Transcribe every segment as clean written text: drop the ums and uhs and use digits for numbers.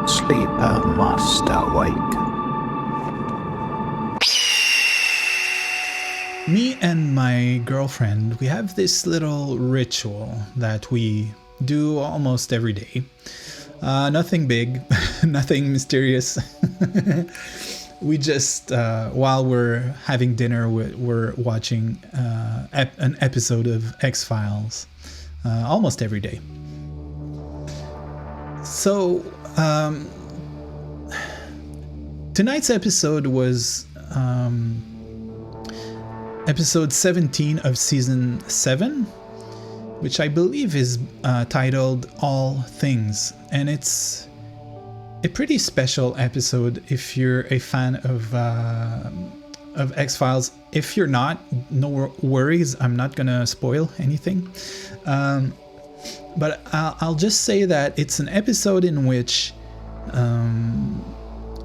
sleeper must awake. Me and my girlfriend, we have this little ritual that we do almost every day. Nothing big, nothing mysterious. We just, while we're having dinner, we're watching an episode of X-Files almost every day. So, tonight's episode was episode 17 of season 7, which I believe is titled All Things. And it's a pretty special episode if you're a fan of X-Files. If you're not, no worries, I'm not gonna spoil anything. But I'll just say that it's an episode in which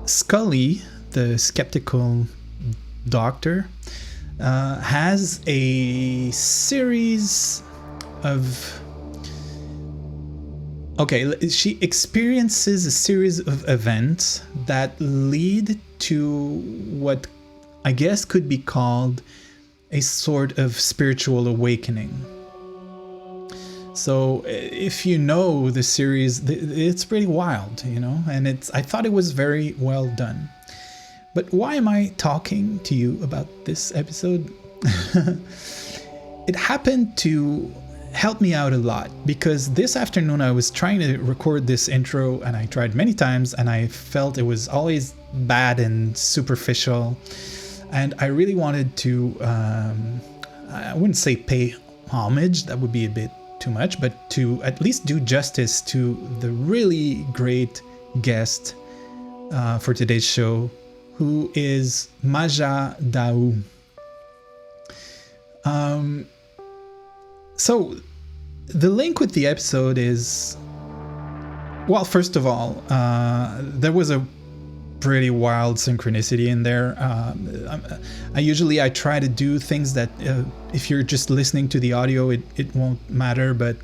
Scully, the skeptical doctor, has a series of... she experiences a series of events that lead to what I guess could be called a sort of spiritual awakening. So if you know the series, it's pretty wild, you know, and I thought it was very well done. But why am I talking to you about this episode? It happened to help me out a lot because this afternoon I was trying to record this intro and I tried many times and I felt it was always bad and superficial. And I really wanted to, I wouldn't say pay homage, that would be a bit too much, but to at least do justice to the really great guest for today's show, who is Maja D'Aoust. So the link with the episode is, well, first of all, there was a pretty wild synchronicity in there. I try to do things that if you're just listening to the audio, it won't matter, but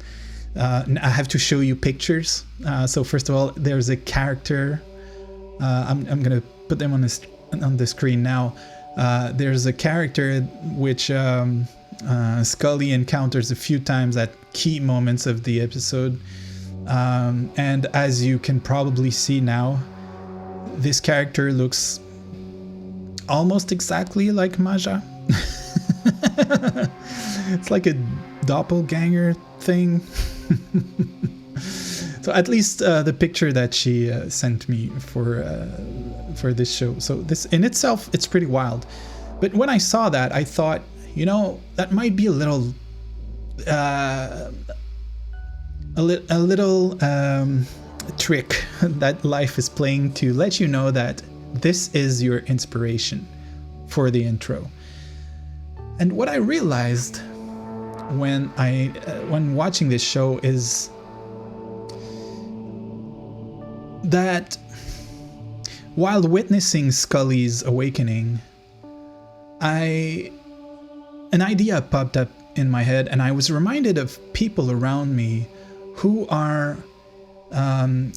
I have to show you pictures. So first of all, there's a character. I'm gonna put them on the screen now. There's a character which Scully encounters a few times at key moments of the episode, and as you can probably see now, this character looks almost exactly like Maja. It's like a doppelganger thing. So at least the picture that she sent me for this show. So this in itself, it's pretty wild. But when I saw that, I thought, you know, that might be a little trick that life is playing to let you know that this is your inspiration for the intro. And what I realized when watching this show is that while witnessing Scully's awakening, an idea popped up in my head, and I was reminded of people around me who are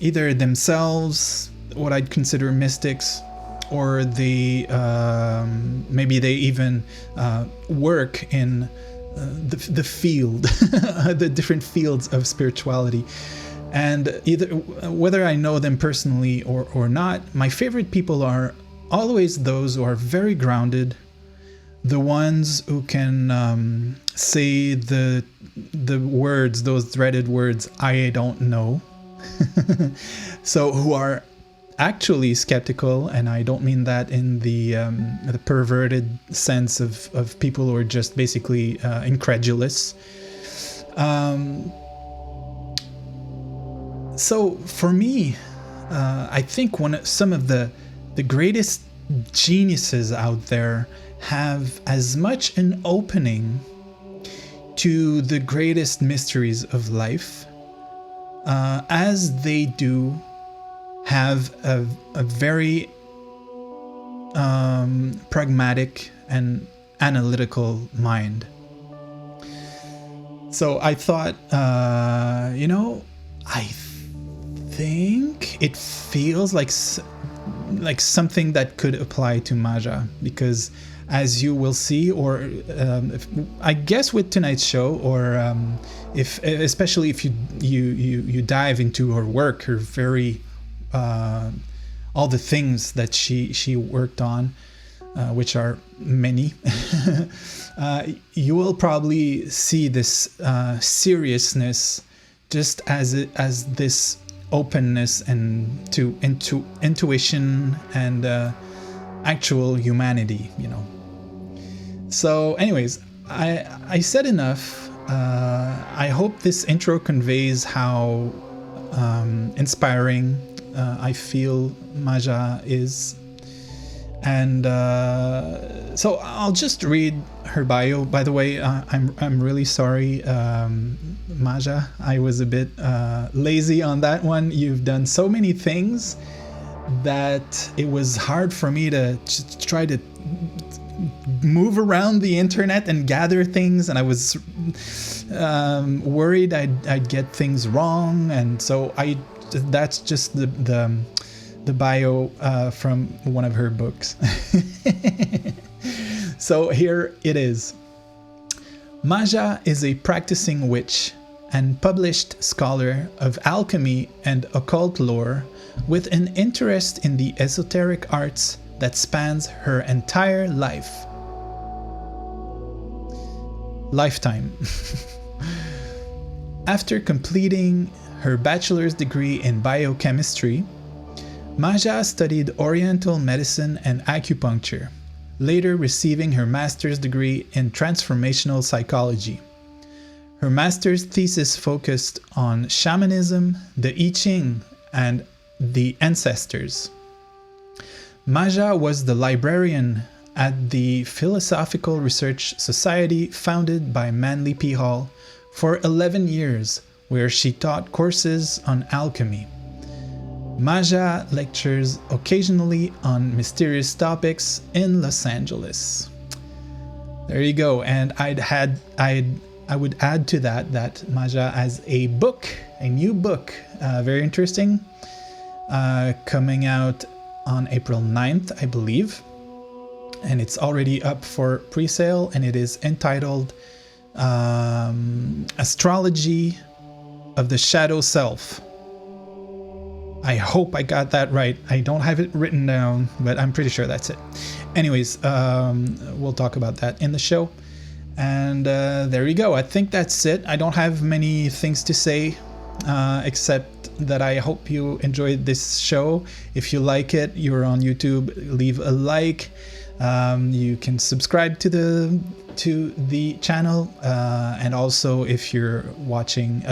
either themselves what I'd consider mystics, or maybe they even work in the field, the different fields of spirituality. And either whether I know them personally or not, my favorite people are always those who are very grounded, the ones who can say the words, those dreaded words, "I don't know." So who are actually skeptical, and I don't mean that in the perverted sense of people who are just basically incredulous. So for me, I think some of the greatest geniuses out there have as much an opening to the greatest mysteries of life as they do have a very pragmatic and analytical mind. So I thought, I think it feels like something that could apply to Maja, because as you will see, or I guess with tonight's show, or especially if you dive into her work, her very all the things that she worked on, which are many, you will probably see this seriousness just as this openness and into intuition and actual humanity, So anyways, I said enough. I hope this intro conveys how inspiring I feel Maja is. And so I'll just read her bio. By the way, I'm really sorry, Maja. I was a bit lazy on that one. You've done so many things that it was hard for me to try to move around the internet and gather things, and I was worried I'd get things wrong, and so that's just the bio from one of her books. So here it is. Maja is a practicing witch and published scholar of alchemy and occult lore, with an interest in the esoteric arts that spans her entire lifetime. After completing her bachelor's degree in biochemistry, Maja studied Oriental Medicine and acupuncture, later receiving her master's degree in transformational psychology. Her master's thesis focused on shamanism, the I Ching, and the ancestors. Maja was the librarian at the Philosophical Research Society founded by Manly P. Hall for 11 years, where she taught courses on alchemy. Maja lectures occasionally on mysterious topics in Los Angeles. There you go. And I would add to that Maja has a book, a new book, very interesting, coming out on April 9th, I believe. And it's already up for pre-sale, and it is entitled Astrology of the Shadow Self. I hope I got that right. I don't have it written down, but I'm pretty sure that's it. Anyways, we'll talk about that in the show. And there you go. I think that's it. I don't have many things to say, except that I hope you enjoyed this show. If you like it, you're on YouTube, leave a like. You can subscribe to the channel, and also if you're listening,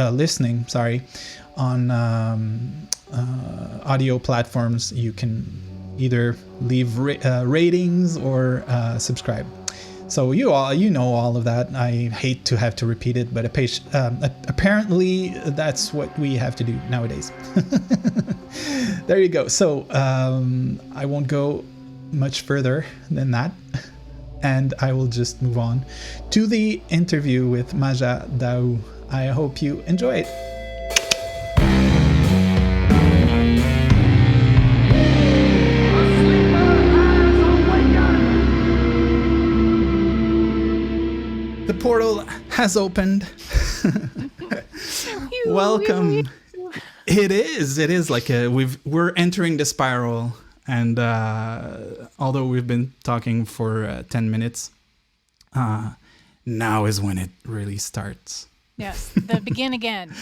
on audio platforms, you can either leave ratings or subscribe. So you know all of that. I hate to have to repeat it, but apparently that's what we have to do nowadays. There you go. So I won't go much further than that, and I will just move on to the interview with Maja D'Aoust. I hope you enjoy it. The portal has opened. Welcome. It is like we're entering the spiral. And although we've been talking for 10 minutes, now is when it really starts. Yes, the begin again.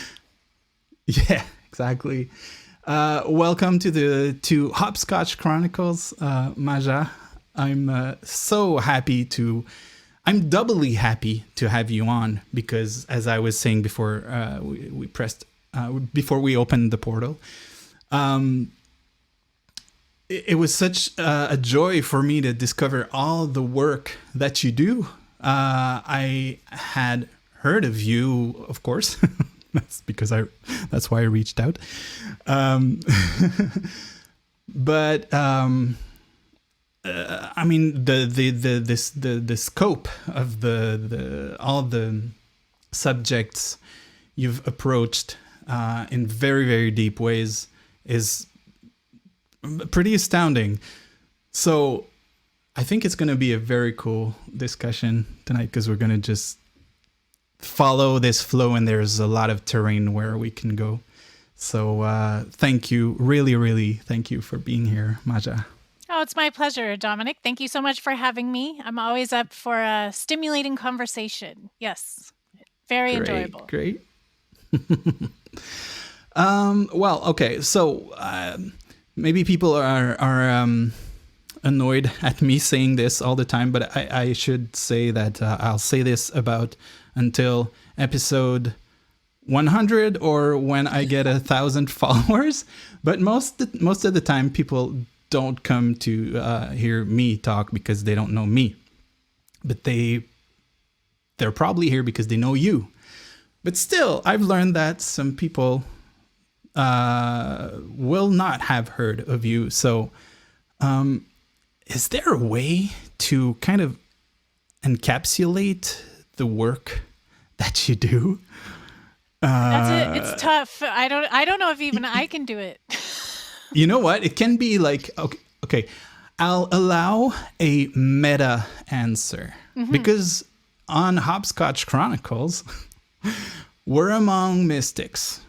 Yeah, exactly. Welcome to Hopscotch Chronicles, Maja. I'm I'm doubly happy to have you on, because as I was saying before before we opened the portal, it was such a joy for me to discover all the work that you do. I had heard of you, of course. That's why I reached out. But I mean, the scope of all the subjects you've approached in very, very deep ways is pretty astounding. So I think it's going to be a very cool discussion tonight because we're going to just follow this flow, and there's a lot of terrain where we can go. So thank you. Really, really thank you for being here, Maja. Oh, it's my pleasure, Dominic. Thank you so much for having me. I'm always up for a stimulating conversation. Yes, very enjoyable. Great. Well, okay. So maybe people are annoyed at me saying this all the time, but I should say that I'll say this about until episode 100 or when I get 1,000 followers. But most of the time, people don't come to hear me talk because they don't know me, but they're probably here because they know you. But still, I've learned that some people will not have heard of you. So is there a way to kind of encapsulate the work that you do? It's tough. I don't know if even I can do it. You know what? It can be like, okay, I'll allow a meta answer because on Hopscotch Chronicles, we're among mystics.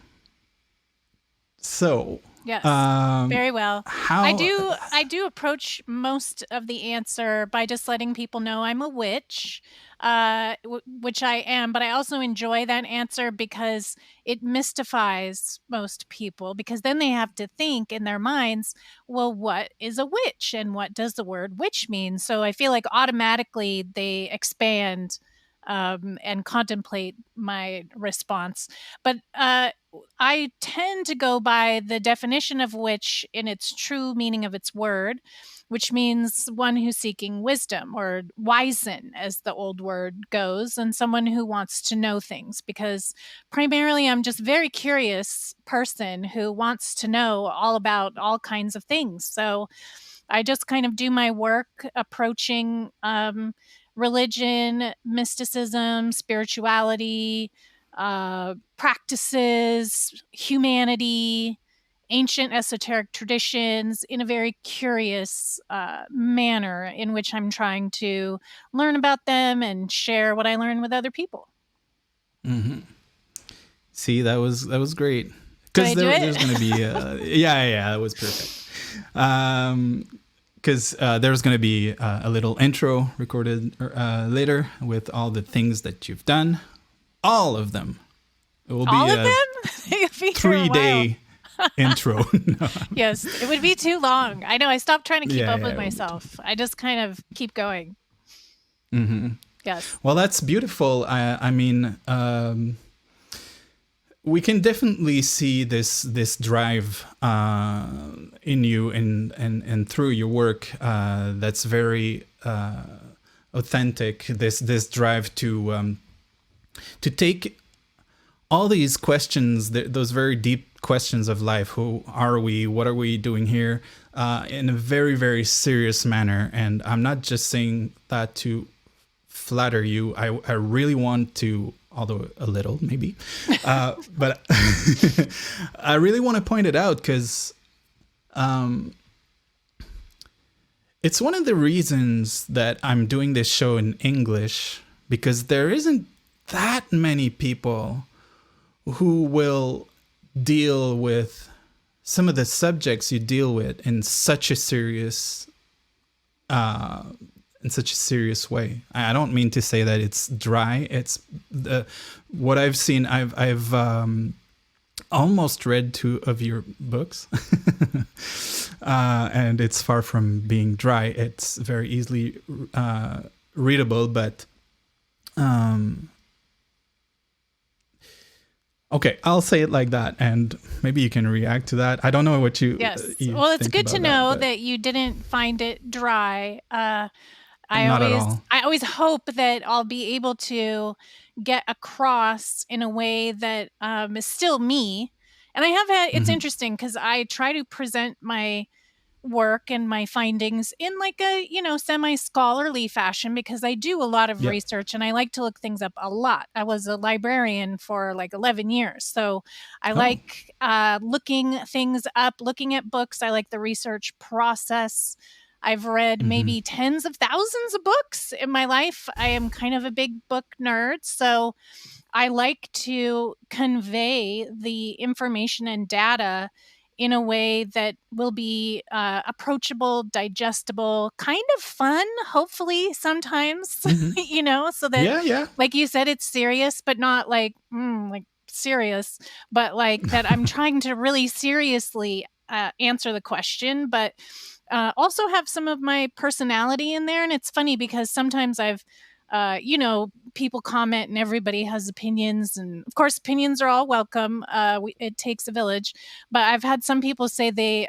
So yes, very well. I do approach most of the answer by just letting people know I'm a witch, which I am, but I also enjoy that answer because it mystifies most people, because then they have to think in their minds, well, what is a witch and what does the word witch mean? So I feel like automatically they expand and contemplate my response. But I tend to go by the definition of witch in its true meaning of its word, which means one who's seeking wisdom, or wizen, as the old word goes, and someone who wants to know things. Because primarily I'm just a very curious person who wants to know all about all kinds of things. So I just kind of do my work approaching religion, mysticism, spirituality, practices, humanity, ancient esoteric traditions in a very curious manner in which I'm trying to learn about them and share what I learn with other people. Mm-hmm. See, that was great. Because there's going to be yeah, that was perfect. Because there's going to be a little intro recorded later with all the things that you've done. All of them. It will all be of them? 3-day intro. No. Yes, it would be too long. I know. I stopped trying to keep up with myself. I just kind of keep going. Mm-hmm. Yes. Well, that's beautiful. I mean, we can definitely see this drive in you and through your work. That's very authentic. This drive to take all these questions, those very deep questions of life. Who are we? What are we doing here? In a very, very serious manner. And I'm not just saying that to flatter you. I really want to, although a little maybe, but I really want to point it out because it's one of the reasons that I'm doing this show in English, because there isn't that many people who will deal with some of the subjects you deal with in such a serious way. I don't mean to say that it's dry. It's what I've seen. I've almost read 2 of your books, and it's far from being dry. It's very easily readable, but okay, I'll say it like that, and maybe you can react to that. I don't know what you. Yes. You well, it's think good to about know but that you didn't find it dry. Not at all. I always hope that I'll be able to get across in a way that is still me. And I have had. It's interesting because I try to present my work and my findings in like a, semi-scholarly fashion, because I do a lot of Yeah. research and I like to look things up a lot. I was a librarian for like 11 years. So I like looking things up, looking at books. I like the research process. I've read maybe tens of thousands of books in my life. I am kind of a big book nerd. So I like to convey the information and data in a way that will be approachable, digestible, kind of fun, hopefully sometimes, so that, Yeah. like you said, it's serious, but not like serious, but like that I'm trying to really seriously answer the question, but also have some of my personality in there. And it's funny because sometimes I've, people comment and everybody has opinions. And of course, opinions are all welcome. It takes a village. But I've had some people say they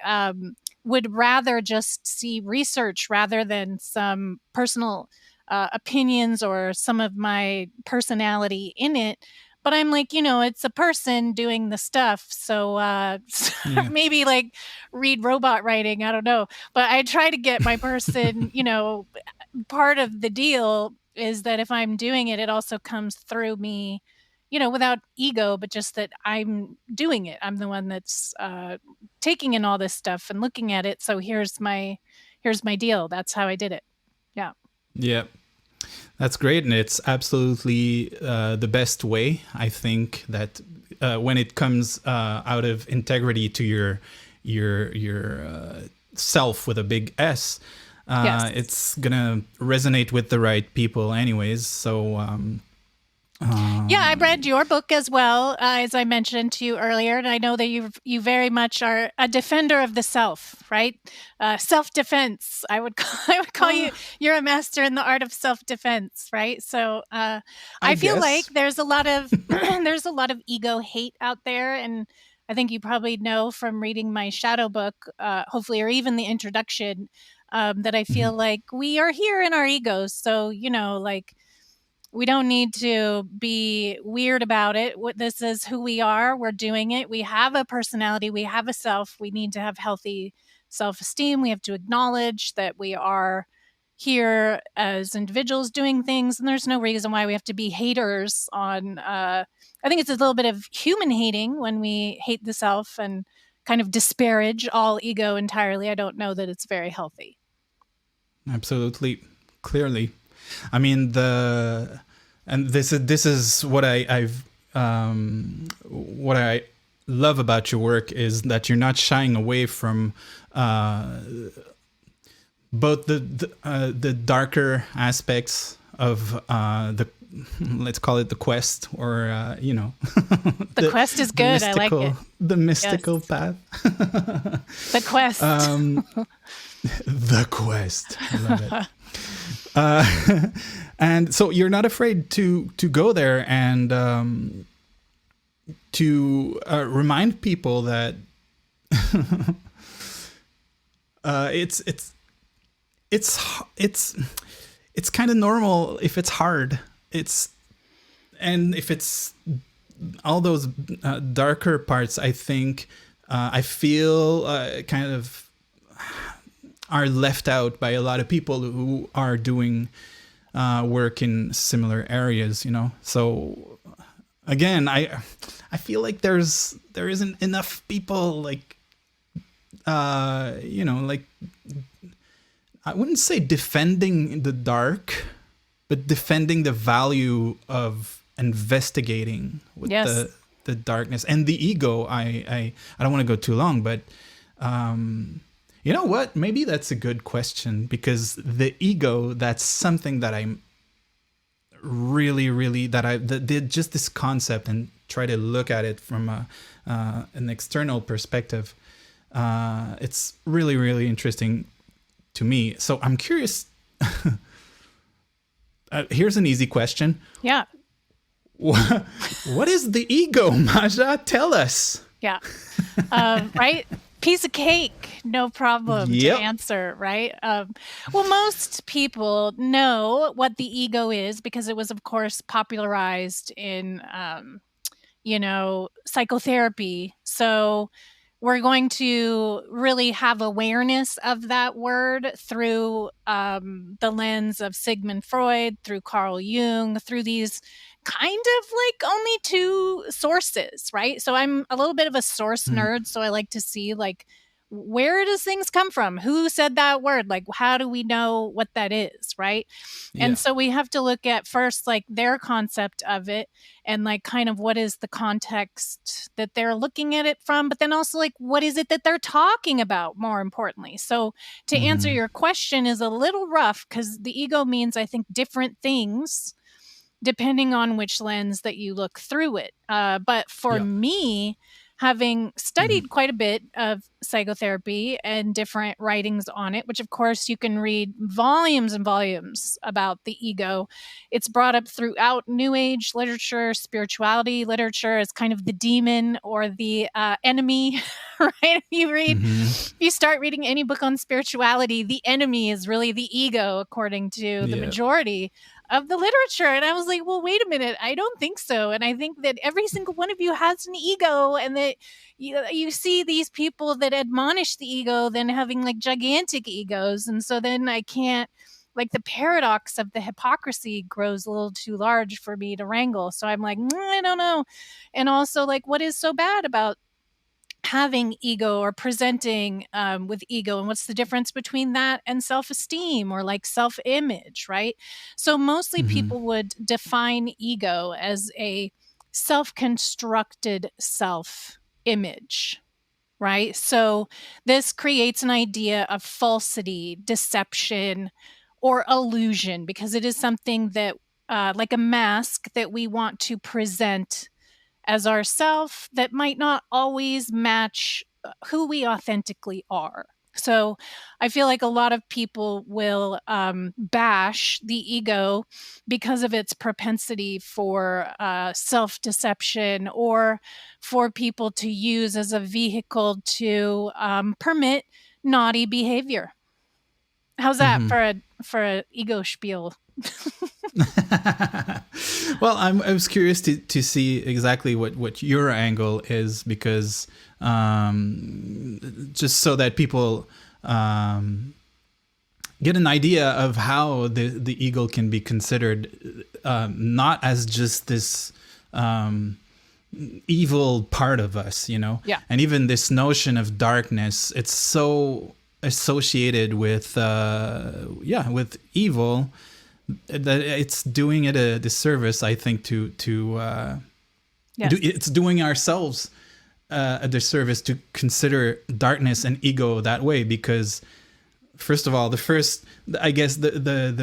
would rather just see research rather than some personal opinions or some of my personality in it. But I'm like, it's a person doing the stuff. So maybe like read robot writing. I don't know. But I try to get my person, part of the deal is that if I'm doing it, it also comes through me, without ego, but just that I'm doing it. I'm the one that's taking in all this stuff and looking at it. So here's my deal. That's how I did it. Yeah. Yeah. That's great, and it's absolutely the best way. I think that when it comes out of integrity to your self with a big S, Yes. it's gonna resonate with the right people, anyways. So yeah, I read your book as well, as I mentioned to you earlier, and I know that you very much are a defender of the self, right? Self-defense. I would call you. You're a master in the art of self-defense, right? So I feel guess. like there's a lot of there's a lot of ego hate out there, and I think you probably know from reading my shadow book, hopefully, or even the introduction, that I feel like we are here in our egos. So like, we don't need to be weird about it. This is who we are. We're doing it. We have a personality. We have a self. We need to have healthy self-esteem. We have to acknowledge that we are here as individuals doing things, and there's no reason why we have to be haters on. I think it's a little bit of human hating when we hate the self and kind of disparage all ego entirely. I don't know that it's very healthy. Absolutely, clearly. I mean, this is what what I love about your work is that you're not shying away from both the darker aspects of the, let's call it the quest, or the quest is good. I like it. The mystical path. The quest. The quest. I love it. And so you're not afraid to go there and to remind people that it's kind of normal if it's hard. And if it's all those darker parts, I think I feel kind of are left out by a lot of people who are doing work in similar areas, So again, I feel like there isn't enough people like, like, I wouldn't say defending the dark, but defending the value of investigating with the darkness and the ego. I don't want to go too long, but you know what? Maybe that's a good question, because the ego, that's something that I'm really, just this concept and try to look at it from an external perspective. It's really, really interesting to me. So I'm curious. Here's an easy question. Yeah. What is the ego, Maja? Tell us. Yeah. Right? Piece of cake, no problem to answer, right? Well, most people know what the ego is because it was, of course, popularized in, psychotherapy. So we're going to really have awareness of that word through the lens of Sigmund Freud, through Carl Jung, through these kind of like only two sources, right? So I'm a little bit of a source nerd, so I like to see like, where does things come from? Who said that word? Like, how do we know what that is, right? Yeah. And so we have to look at first like their concept of it and like kind of what is the context that they're looking at it from, but then also like what is it that they're talking about, more importantly. So to answer your question is a little rough because the ego means, I think, different things depending on which lens that you look through it. But for me, having studied quite a bit of psychotherapy and different writings on it, which of course you can read volumes and volumes about the ego. It's brought up throughout New Age literature, spirituality literature as kind of the demon or the enemy, right? If you start reading any book on spirituality, the enemy is really the ego, according to the majority of the literature. And I was like, well, wait a minute. I don't think so. And I think that every single one of you has an ego, and that you see these people that admonish the ego then having like gigantic egos. And so then I can't, like, the paradox of the hypocrisy grows a little too large for me to wrangle. So I'm like, I don't know. And also, like, what is so bad about having ego or presenting with ego, and what's the difference between that and self-esteem or like self-image, right? So mostly people would define ego as a self-constructed self-image, right? So this creates an idea of falsity, deception, or illusion, because it is something that like a mask that we want to present as ourself that might not always match who we authentically are. So I feel like a lot of people will bash the ego because of its propensity for self-deception, or for people to use as a vehicle to permit naughty behavior. How's that for a ego spiel? Well, I was curious to see exactly what your angle is, because just so that people get an idea of how the ego can be considered not as just this evil part of us, Yeah. And even this notion of darkness, it's so associated with with evil, that it's doing it a disservice, I think, it's doing ourselves a disservice to consider darkness and ego that way, because first of all, the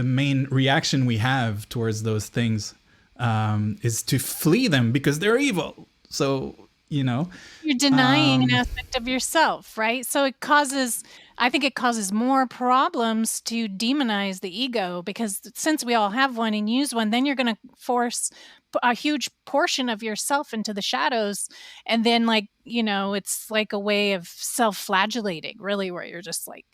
main reaction we have towards those things is to flee them because they're evil. So, you're denying an aspect of yourself, right? So I think it causes more problems to demonize the ego, because since we all have one and use one, then you're going to force a huge portion of yourself into the shadows. And then it's like a way of self-flagellating, really, where you're just like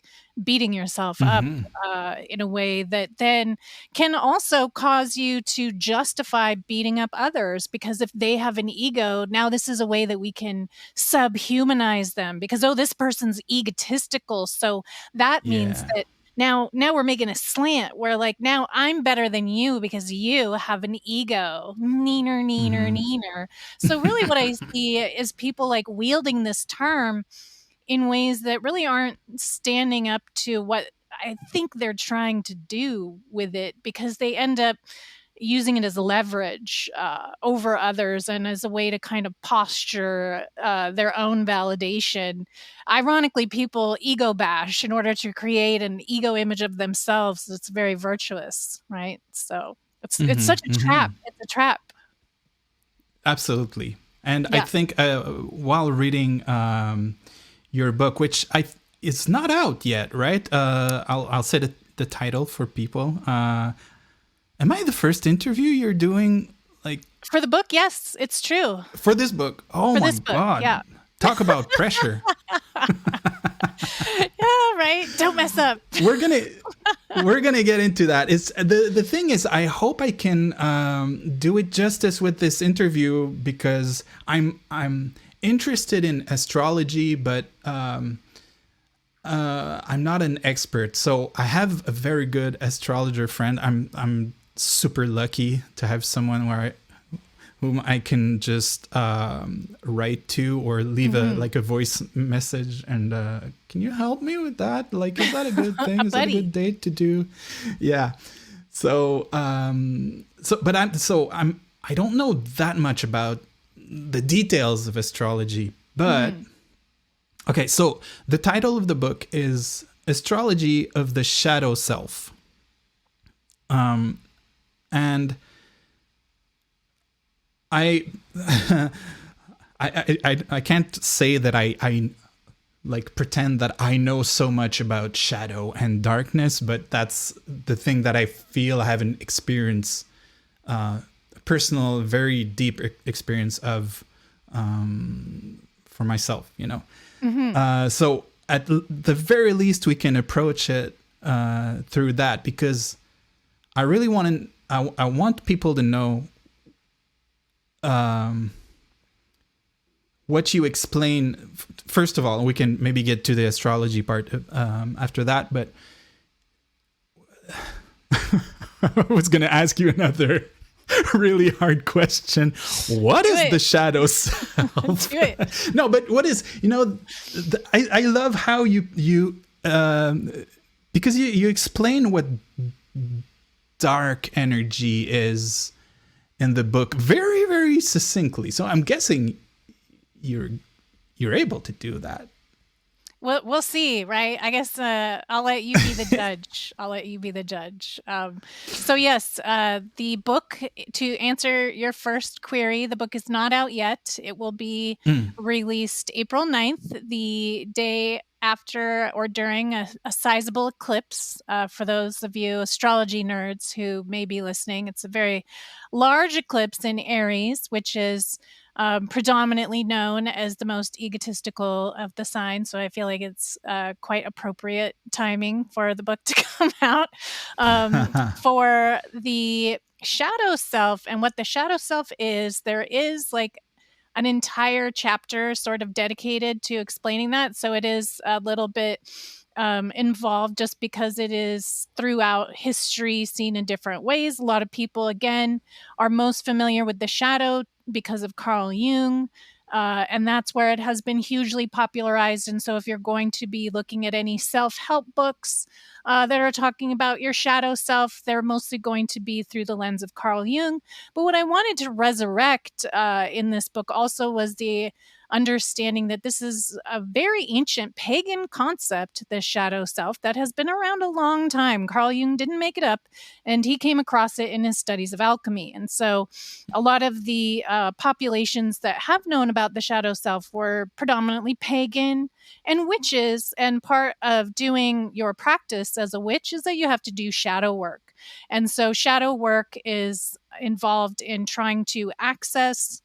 beating yourself up in a way that then can also cause you to justify beating up others, because if they have an ego, now this is a way that we can subhumanize them, because, this person's egotistical. So that means that now we're making a slant where like, now I'm better than you because you have an ego. Neener. So really what I see is people like wielding this term in ways that really aren't standing up to what I think they're trying to do with it, because they end up using it as leverage over others and as a way to kind of posture their own validation. Ironically, people ego bash in order to create an ego image of themselves that's very virtuous, right? So it's such a trap. It's a trap. Absolutely. And I think while reading your book, which it's not out yet, right? I'll say the title for people. Am I the first interview you're doing? Like, for the book? Yes, it's true. For this book? Oh, my God. Yeah. Talk about pressure. Yeah, right. Don't mess up. We're gonna get into that. It's the thing is, I hope I can do it justice with this interview, because I'm interested in astrology, but I'm not an expert. So I have a very good astrologer friend. I'm super lucky to have someone whom I can just write to or leave a voice message and can you help me with that? Like, is that a good thing? Is that a good date to do? Yeah. So I don't know that much about the details of astrology, but okay. So the title of the book is Astrology of the Shadow Self, and I can't say that I like pretend that I know so much about shadow and darkness, but that's the thing that I feel I have an experience, personal, very deep experience of for myself, you know. So at the very least, we can approach it through that, because I really I want people to know what you explain. First of all, we can maybe get to the astrology part after that, but I was going to ask you another really hard question. What is the shadow self? Do it. No, but what is, you know, I love how you because you explain what dark energy is in the book very, very succinctly. So I'm guessing you're able to do that. Well, we'll see, right? I guess I'll let you be the judge. So yes, the book, to answer your first query, the book is not out yet. It will be released April 9th, the day after or during a sizable eclipse. For those of you astrology nerds who may be listening, it's a very large eclipse in Aries, which is predominantly known as the most egotistical of the signs. So I feel like it's quite appropriate timing for the book to come out. For the shadow self and what the shadow self is, there is like an entire chapter sort of dedicated to explaining that. So it is a little bit involved just because it is throughout history seen in different ways. A lot of people, again, are most familiar with the shadow because of Carl Jung. And that's where it has been hugely popularized. And so if you're going to be looking at any self-help books that are talking about your shadow self, they're mostly going to be through the lens of Carl Jung. But what I wanted to resurrect in this book also was the understanding that this is a very ancient pagan concept, the shadow self, that has been around a long time. Carl Jung didn't make it up, and he came across it in his studies of alchemy. And so a lot of the populations that have known about the shadow self were predominantly pagan and witches. And part of doing your practice as a witch is that you have to do shadow work. And so shadow work is involved in trying to access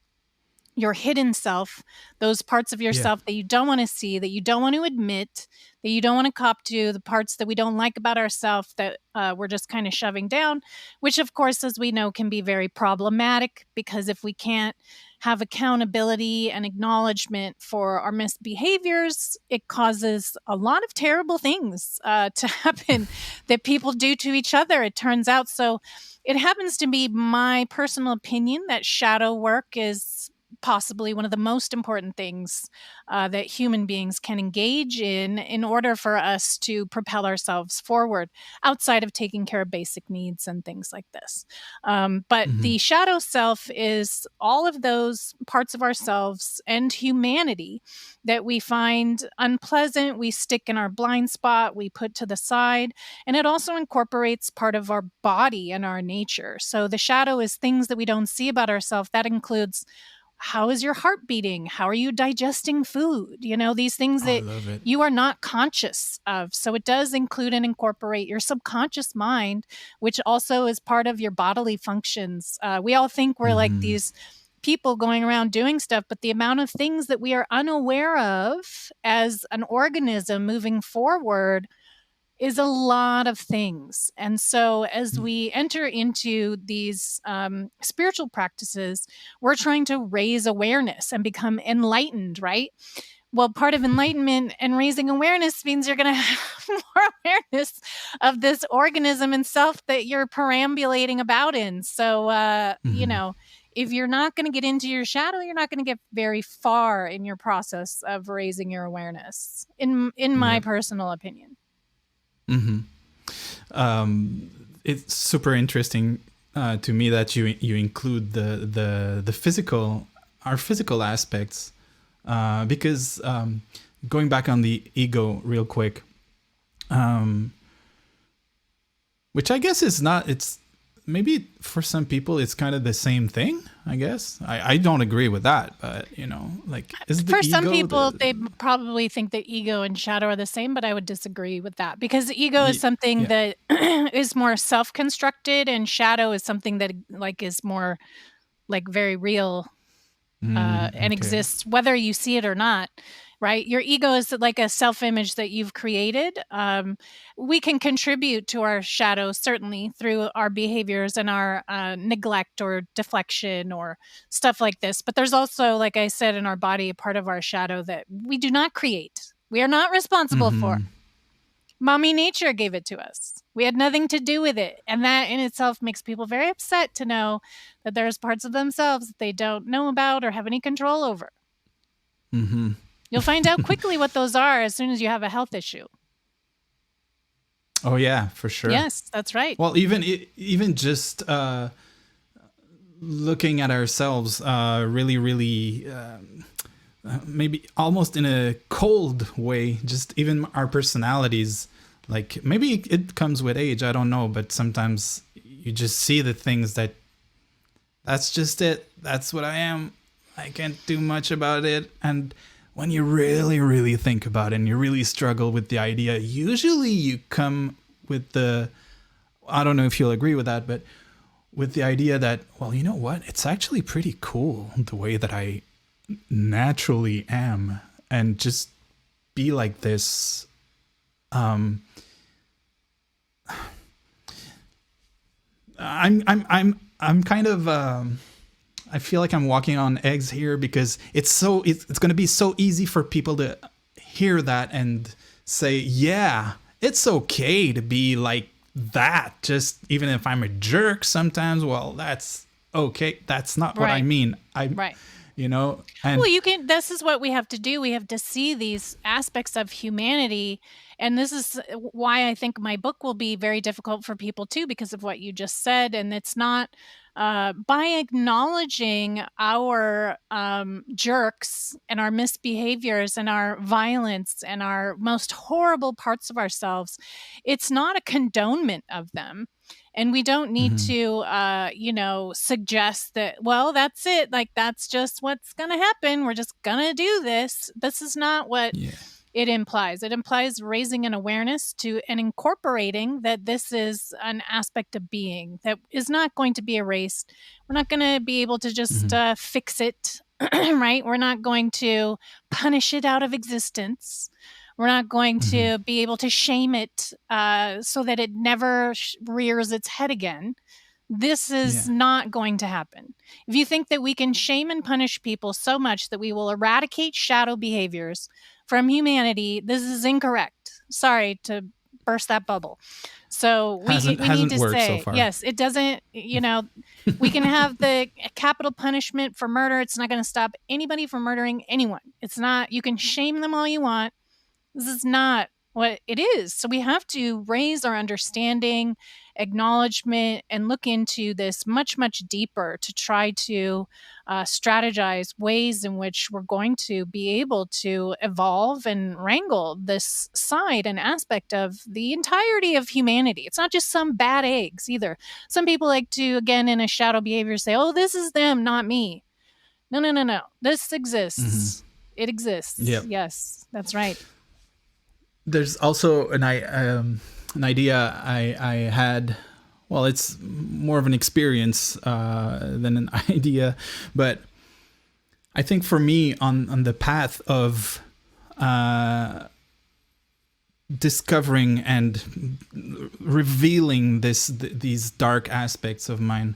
your hidden self, those parts of yourself that you don't want to see, that you don't want to admit, that you don't want to cop to, the parts that we don't like about ourselves that we're just kind of shoving down, which of course, as we know, can be very problematic, because if we can't have accountability and acknowledgement for our misbehaviors, it causes a lot of terrible things to happen that people do to each other, it turns out. So it happens to be my personal opinion that shadow work is possibly one of the most important things that human beings can engage in order for us to propel ourselves forward outside of taking care of basic needs and things like this. But the shadow self is all of those parts of ourselves and humanity that we find unpleasant, we stick in our blind spot, we put to the side, and it also incorporates part of our body and our nature. So the shadow is things that we don't see about ourselves. That includes, how is your heart beating? How are you digesting food? You know, these things that you are not conscious of. So it does include and incorporate your subconscious mind, which also is part of your bodily functions. We all think we're like these people going around doing stuff, but the amount of things that we are unaware of as an organism moving forward is a lot of things. And so as we enter into these spiritual practices, we're trying to raise awareness and become enlightened, right? Well, part of enlightenment and raising awareness means you're going to have more awareness of this organism and self that you're perambulating about in. So, you know, if you're not going to get into your shadow, you're not going to get very far in your process of raising your awareness, in my personal opinion. It's super interesting to me that you include the physical, our physical aspects, because going back on the ego real quick, which I guess is not, it's maybe for some people it's kind of the same thing, I guess. I don't agree with that, but you know, like, is the for ego some people they probably think that ego and shadow are the same, but I would disagree with that, because the ego is something that is more self-constructed, and shadow is something that like is more like very real and exists whether you see it or not, right? Your ego is like a self-image that you've created. We can contribute to our shadow certainly through our behaviors and our neglect or deflection or stuff like this. But there's also, like I said, in our body, a part of our shadow that we do not create. We are not responsible for. Mommy nature gave it to us. We had nothing to do with it. And that in itself makes people very upset to know that there's parts of themselves that they don't know about or have any control over. You'll find out quickly what those are as soon as you have a health issue. Oh yeah, for sure. Yes, that's right. Well, even just looking at ourselves really maybe almost in a cold way, just even our personalities, like maybe it comes with age, I don't know, but sometimes you just see the things that's just it, that's what I am, I can't do much about it. And when you really think about it and you really struggle with the idea, usually you come with I don't know if you'll agree with that, but with the idea that, well, you know what, it's actually pretty cool the way that I naturally am, and just be like this. I'm kind of I feel like I'm walking on eggs here, because it's going to be so easy for people to hear that and say, yeah, it's okay to be like that, just even if I'm a jerk sometimes. Well, that's okay, that's not what I mean. You know, and well, this is what we have to do. We have to see these aspects of humanity. And this is why I think my book will be very difficult for people too, because of what you just said. And it's not by acknowledging our jerks and our misbehaviors and our violence and our most horrible parts of ourselves. It's not a condonement of them. And we don't need to, suggest that, well, that's it. Like, that's just what's going to happen. We're just going to do this. This is not what it implies. It implies raising an awareness to and incorporating that this is an aspect of being that is not going to be erased. We're not going to be able to just fix it, right? We're not going to punish it out of existence. We're not going to be able to shame it so that it never rears its head again. This is not going to happen. If you think that we can shame and punish people so much that we will eradicate shadow behaviors from humanity, this is incorrect. Sorry to burst that bubble. So we need to say, so yes, it doesn't, we can have the capital punishment for murder. It's not going to stop anybody from murdering anyone. It's not, you can shame them all you want. This is not what it is. So we have to raise our understanding, acknowledgement, and look into this much, much deeper to try to strategize ways in which we're going to be able to evolve and wrangle this side and aspect of the entirety of humanity. It's not just some bad eggs either. Some people like to, again, in a shadow behavior, say, oh, this is them, not me. No. This exists. It exists. Yep. Yes, that's right. There's also an idea I had. Well, it's more of an experience than an idea, but I think for me on the path of discovering and revealing these dark aspects of mine,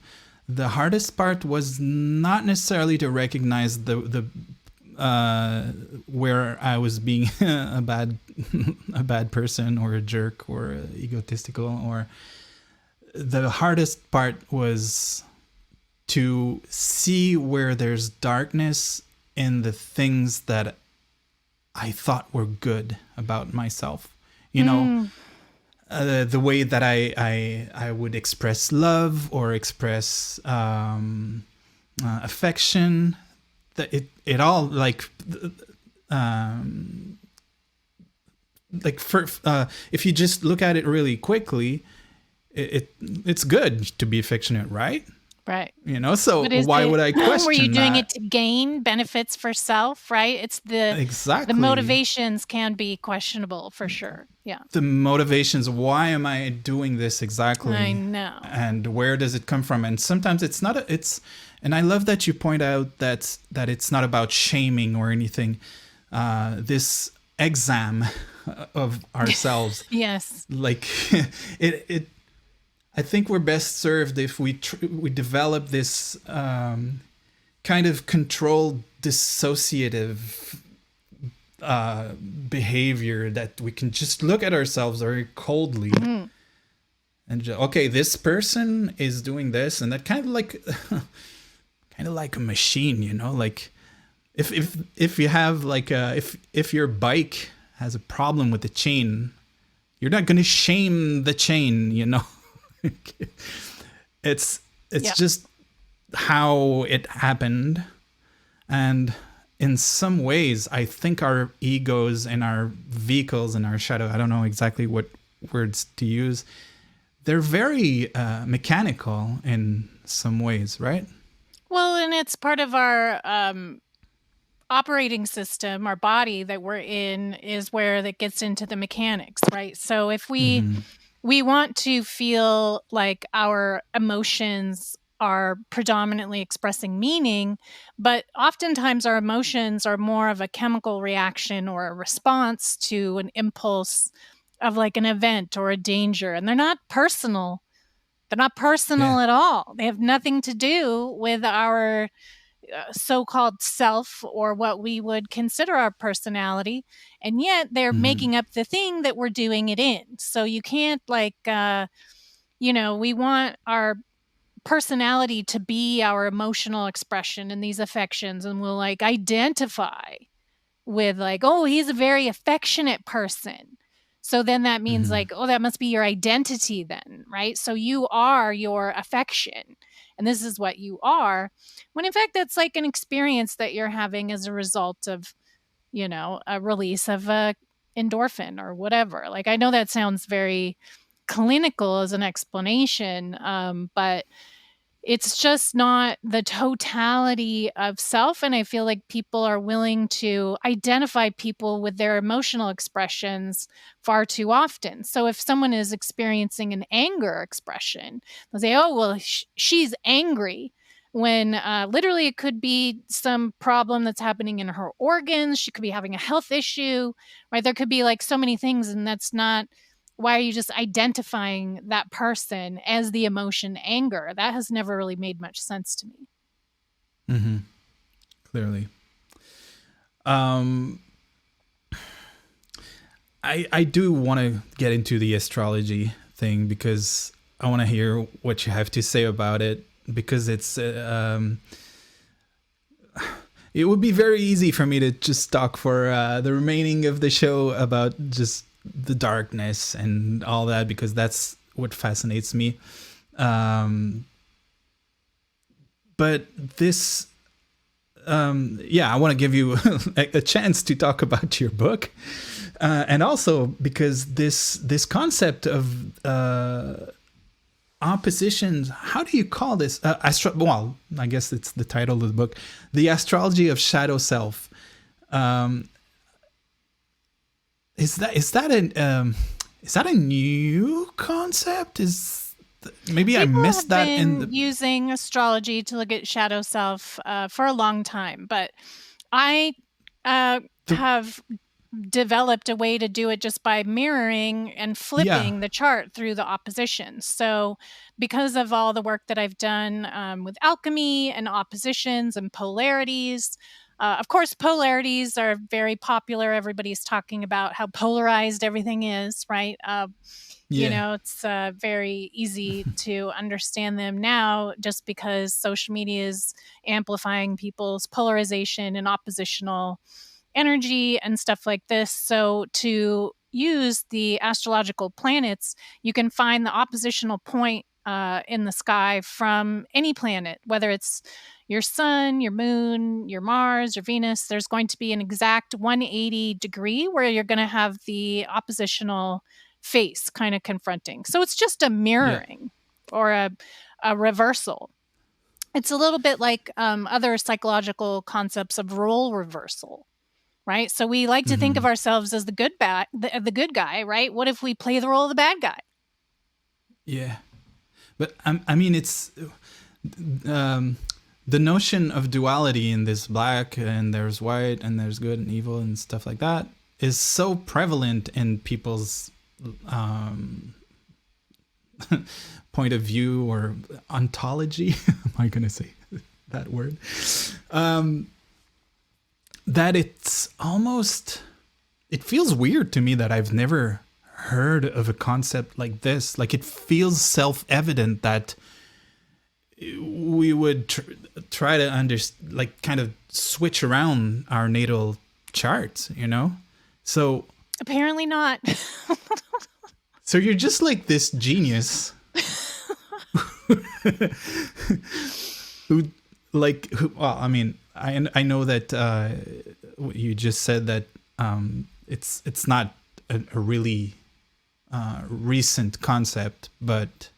the hardest part was not necessarily to recognize the where I was being a bad person or a jerk or egotistical, or the hardest part was to see where there's darkness in the things that I thought were good about myself. You know, the way that I would express love or express affection, that it all like if you just look at it really quickly, it's good to be affectionate, right? Right. You know, so why would I question? Were you doing that? it to gain benefits for self, right? It's exactly the motivations can be questionable for sure. Yeah. The motivations, why am I doing this exactly? I know. And where does it come from? And sometimes it's not and I love that you point out that it's not about shaming or anything. This exam of ourselves. Yes. Like it I think we're best served if we develop this kind of controlled dissociative behavior, that we can just look at ourselves very coldly and okay, this person is doing this, and that kind of like a machine, you know, like if you have like if your bike has a problem with the chain, you're not going to shame the chain, you know. It's just how it happened. And in some ways, I think our egos and our vehicles and our shadow, I don't know exactly what words to use, they're very mechanical in some ways, right? Well, and it's part of our operating system, our body that we're in is where that gets into the mechanics, right? So if we want to feel like our emotions are predominantly expressing meaning, but oftentimes our emotions are more of a chemical reaction or a response to an impulse of like an event or a danger. And they're not personal. They're not personal at all. They have nothing to do with our so-called self or what we would consider our personality, and yet they're making up the thing that we're doing it in. So you can't like we want our personality to be our emotional expression in these affections, and we'll like identify with like, oh, he's a very affectionate person, so then that means like, oh, that must be your identity then, right? So you are your affection, and this is what you are, when in fact that's like an experience that you're having as a result of, you know, a release of a endorphin or whatever. Like, I know that sounds very clinical as an explanation, but it's just not the totality of self. And I feel like people are willing to identify people with their emotional expressions far too often. So if someone is experiencing an anger expression, they'll say, oh, well, she's angry, when literally it could be some problem that's happening in her organs. She could be having a health issue, right? There could be like so many things, and that's not, why are you just identifying that person as the emotion anger? That has never really made much sense to me. Clearly. I do want to get into the astrology thing, because I want to hear what you have to say about it, because it's it would be very easy for me to just talk for the remaining of the show about just the darkness and all that, because that's what fascinates me. But this, I want to give you a chance to talk about your book, and also because this concept of oppositions. How do you call this? Well, I guess it's the title of the book, The Astrology of Shadow Self. Is that a new concept? Maybe I missed that in the using astrology to look at shadow self for a long time, but I have developed a way to do it just by mirroring and flipping the chart through the oppositions. So because of all the work that I've done with alchemy and oppositions and polarities, of course, polarities are very popular. Everybody's talking about how polarized everything is, right? You know, it's very easy to understand them now just because social media is amplifying people's polarization and oppositional energy and stuff like this. So to use the astrological planets, you can find the oppositional point in the sky from any planet, whether it's your sun, your moon, your Mars, your Venus. There's going to be an exact 180 degree where you're going to have the oppositional face kind of confronting. So it's just a mirroring or a reversal. It's a little bit like other psychological concepts of role reversal. Right. So we like to think of ourselves as the good guy. Right. What if we play the role of the bad guy? Yeah. But I mean, it's the notion of duality in this black and there's white and there's good and evil and stuff like that is so prevalent in people's point of view or ontology. Am I going to say that word? That it's almost, it feels weird to me that I've never heard of a concept like this. Like it feels self-evident that we would try to like kind of switch around our natal charts, you know? So apparently not. So you're just like this genius who well, I mean, I know that you just said that it's not a really recent concept, but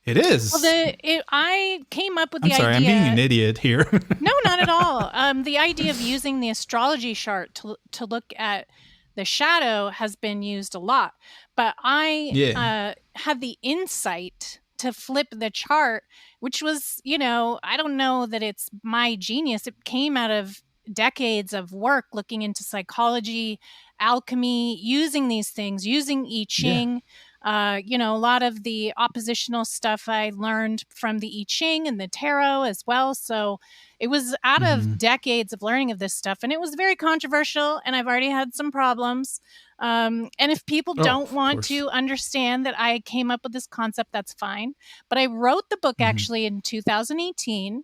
it is. Well, I came up with the idea. I'm being an idiot here. No, not at all. The idea of using the astrology chart to look at the shadow has been used a lot, but I had the insight to flip the chart, which was, you know, I don't know that it's my genius. It came out of decades of work looking into psychology, alchemy, using these things, using I Ching. You know, a lot of the oppositional stuff I learned from the I Ching and the tarot as well. So it was out of decades of learning of this stuff, and it was very controversial, and I've already had some problems. And if people don't want to understand that I came up with this concept, that's fine. But I wrote the book actually in 2018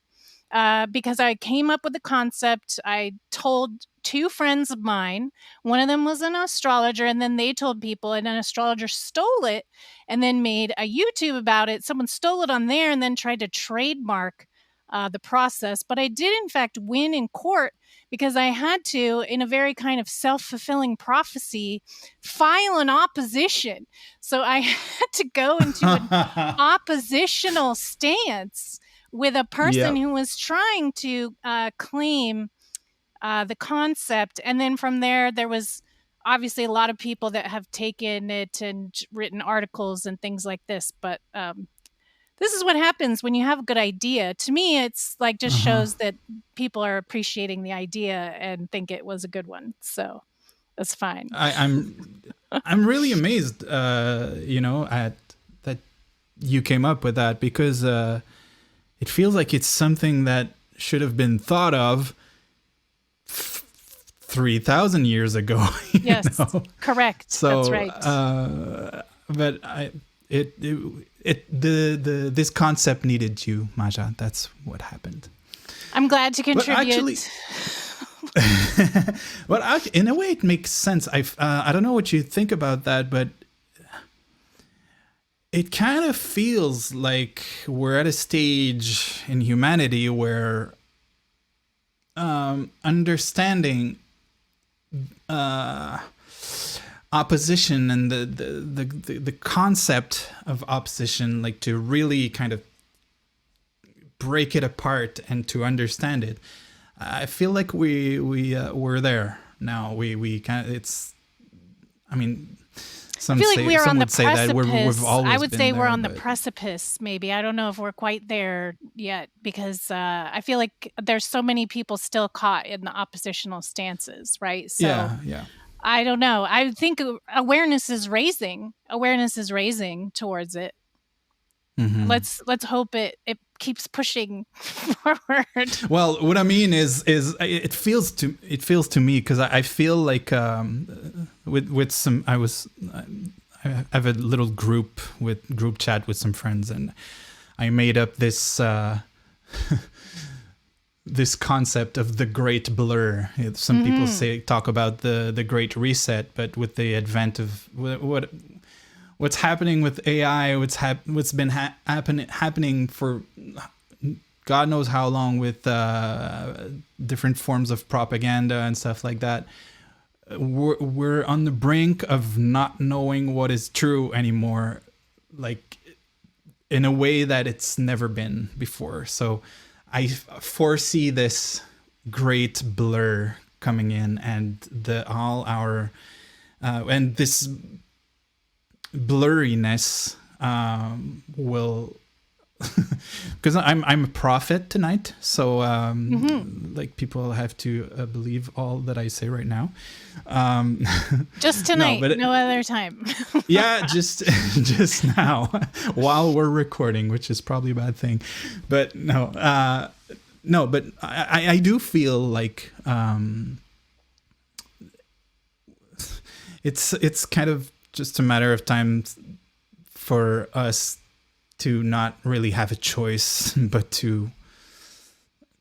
because I came up with the concept. I told two friends of mine. One of them was an astrologer, and then they told people, and an astrologer stole it and then made a YouTube about it. Someone stole it on there and then tried to trademark the process. But I did, in fact, win in court because I had to, in a very kind of self-fulfilling prophecy, file an opposition. So I had to go into an oppositional stance with a person who was trying to claim the concept. And then from there was obviously a lot of people that have taken it and written articles and things like this. But this is what happens when you have a good idea. To me, it's like just shows that people are appreciating the idea and think it was a good one. So that's fine. I'm really amazed, you know, at that you came up with that, because it feels like it's something that should have been thought of 3,000 years ago. Yes, know? Correct. So, that's right. But this concept needed you, Maja. That's what happened. I'm glad to contribute. But actually, well, in a way, it makes sense. I don't know what you think about that, but it kind of feels like we're at a stage in humanity where understanding opposition and the concept of opposition, like to really kind of break it apart and to understand it, I feel like we're there now. We kind of, it's, I mean, I feel like we're on the precipice. I would say we're on the precipice, maybe. I don't know if we're quite there yet, because I feel like there's so many people still caught in the oppositional stances, right? So, yeah. I don't know. I think awareness is raising. Awareness is raising towards it. Mm-hmm. Let's hope it keeps pushing forward. Well, what I mean is it feels to me, because I feel like with some I have a little group chat with some friends, and I made up this this concept of the great blur. Some people talk about the great reset, but with the advent of what's happening with AI, what's been happening for God knows how long with different forms of propaganda and stuff like that. We're on the brink of not knowing what is true anymore, like in a way that it's never been before. So I foresee this great blur coming in, and and this blurriness will, because I'm a prophet tonight, so like people have to believe all that I say right now. Just tonight, no other time. Yeah, just now while we're recording, which is probably a bad thing, but no, but I do feel like it's kind of just a matter of time for us to not really have a choice, but to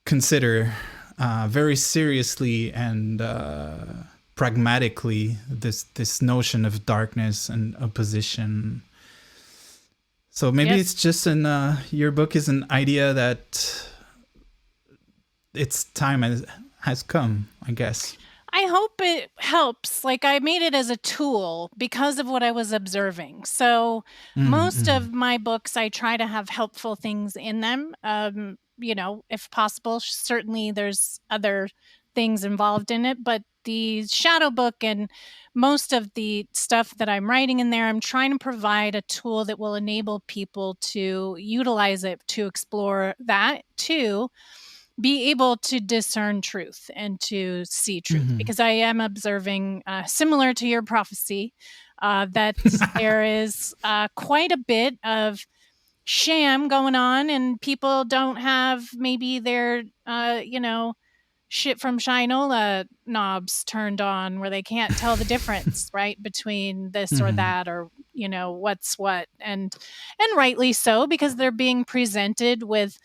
consider very seriously and pragmatically this notion of darkness and opposition. So maybe it's just your book is an idea that its time has come, I guess. I hope it helps. Like, I made it as a tool because of what I was observing. So most of my books, I try to have helpful things in them. If possible, certainly there's other things involved in it, but the shadow book and most of the stuff that I'm writing in there, I'm trying to provide a tool that will enable people to utilize it to explore that too. Be able to discern truth and to see truth, because I am observing, similar to your prophecy, that there is quite a bit of sham going on, and people don't have maybe their, shit from Shinola knobs turned on, where they can't tell the difference, right, between this or that, or what's what, and rightly so, because they're being presented with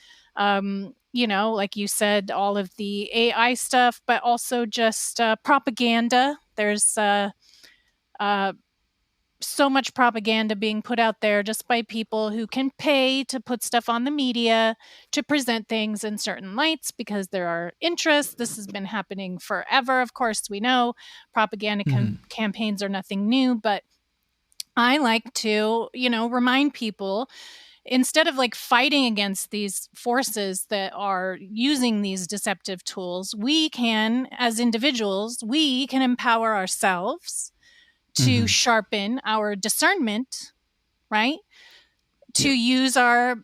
like you said, all of the AI stuff, but also just propaganda. There's so much propaganda being put out there just by people who can pay to put stuff on the media to present things in certain lights because there are interests. This has been happening forever. Of course, we know propaganda campaigns are nothing new, but I like to, remind people, instead of like fighting against these forces that are using these deceptive tools, we can, as individuals, we can empower ourselves to sharpen our discernment, right? To use our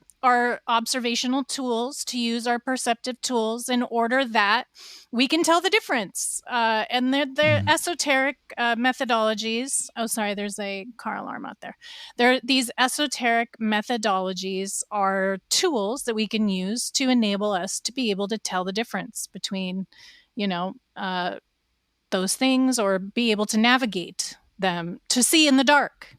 observational tools, to use our perceptive tools in order that we can tell the difference. And they're esoteric methodologies. Oh, sorry, there's a car alarm out there. These esoteric methodologies are tools that we can use to enable us to be able to tell the difference between, those things, or be able to navigate them, to see in the dark,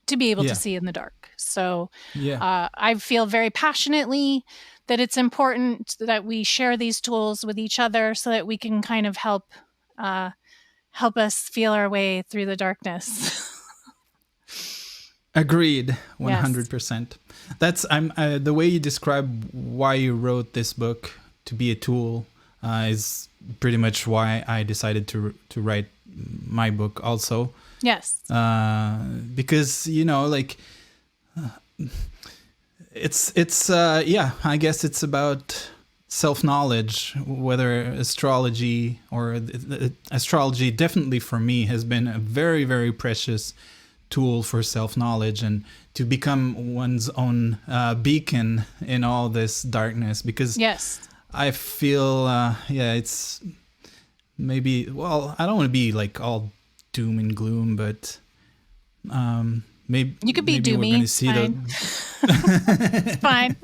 to be able to see in the dark. So I feel very passionately that it's important that we share these tools with each other so that we can kind of help us feel our way through the darkness. Agreed, 100%. That's the way you describe why you wrote this book to be a tool is pretty much why I decided to write my book also. Yes. Because it's I guess it's about self-knowledge, whether astrology or astrology definitely for me has been a very, very precious tool for self-knowledge and to become one's own beacon in all this darkness, because I feel it's maybe, well, I don't want to be like all doom and gloom, but maybe you could be maybe doomy. we're going to see It's fine.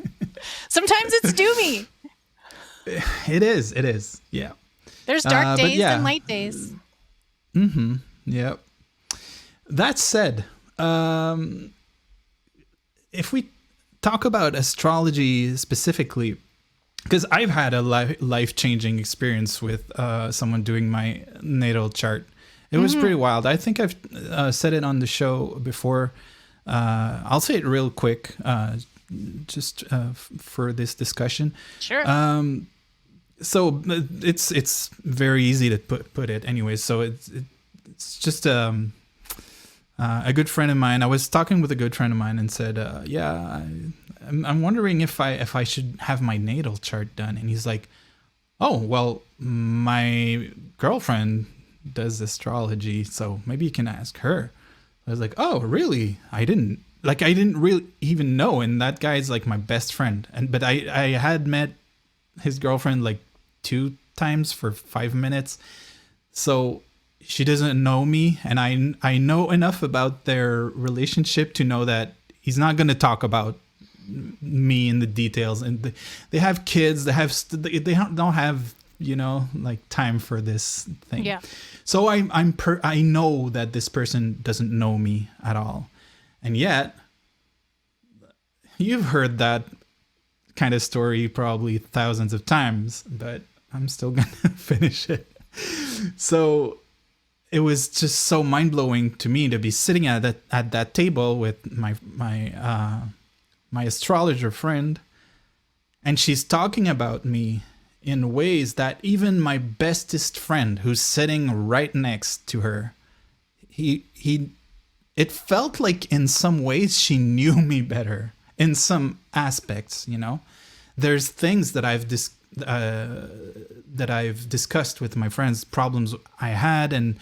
Sometimes it's doomy. It is. Yeah. There's dark days and light days. Mm-hmm. Yeah. That said, if we talk about astrology specifically, because I've had a life-changing experience with someone doing my natal chart. It was pretty wild. I think I've said it on the show before. I'll say it real quick, just for this discussion. Sure. So it's very easy to put it anyway. So it's just a good friend of mine. I was talking with a good friend of mine and said, I'm wondering if I should have my natal chart done. And he's like, oh, well, my girlfriend does astrology, so maybe you can ask her. I was like, oh, really? I didn't really even know. And that guy's like my best friend. But I had met his girlfriend like 2 times for 5 minutes. So she doesn't know me. And I know enough about their relationship to know that he's not going to talk about me in the details. And they have kids. They don't have, like time for this thing. Yeah. So I know that this person doesn't know me at all. And yet, you've heard that kind of story probably thousands of times, but I'm still going to finish it. So it was just so mind-blowing to me to be sitting at that table with my astrologer friend, and she's talking about me in ways that even my bestest friend, who's sitting right next to her, it felt like in some ways she knew me better in some aspects. There's things that I've discussed with my friends, problems I had, and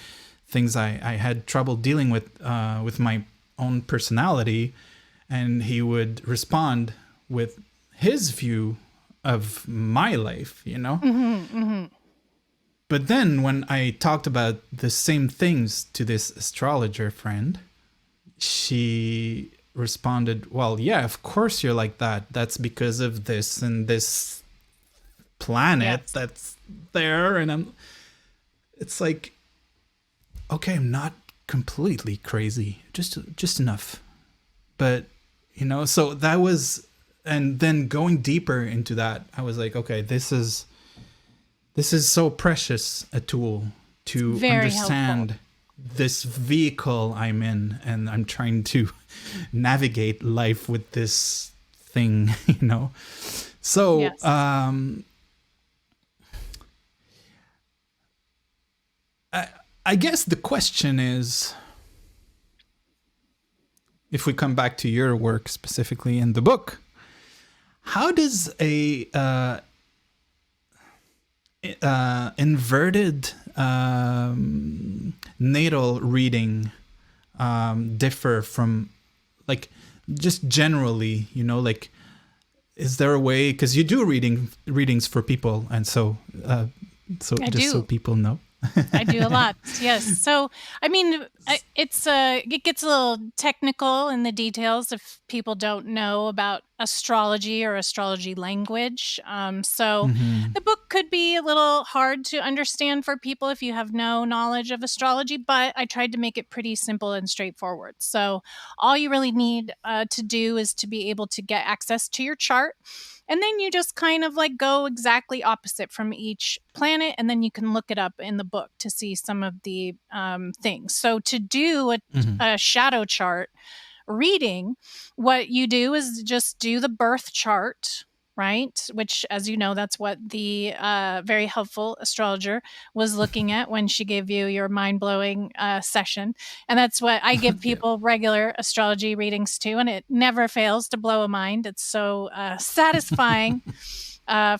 things I had trouble dealing with my own personality, and he would respond with his view of my life, But then when I talked about the same things to this astrologer friend, she responded, well, yeah, of course you're like that. That's because of this and this planet that's there. And it's like, okay, I'm not completely crazy, just enough. But, so that was, and then going deeper into that, I was like, okay, this is so precious a tool to understand helpful. This vehicle I'm in, and I'm trying to navigate life with this thing, So, yes. I guess the question is, if we come back to your work specifically in the book, how does a inverted natal reading differ from, like, just generally, like, is there a way, because you do readings for people, and so so people know. I do a lot. Yes. So, I mean, it gets a little technical in the details if people don't know about astrology or astrology language. The book could be a little hard to understand for people if you have no knowledge of astrology, but I tried to make it pretty simple and straightforward. So all you really need to do is to be able to get access to your chart. And then you just kind of like go exactly opposite from each planet. And then you can look it up in the book to see some of the things. So to do a shadow chart reading, what you do is just do the birth chart, right? Which, as you know, that's what the very helpful astrologer was looking at when she gave you your mind-blowing session. And that's what I give people regular astrology readings to, and it never fails to blow a mind. It's so satisfying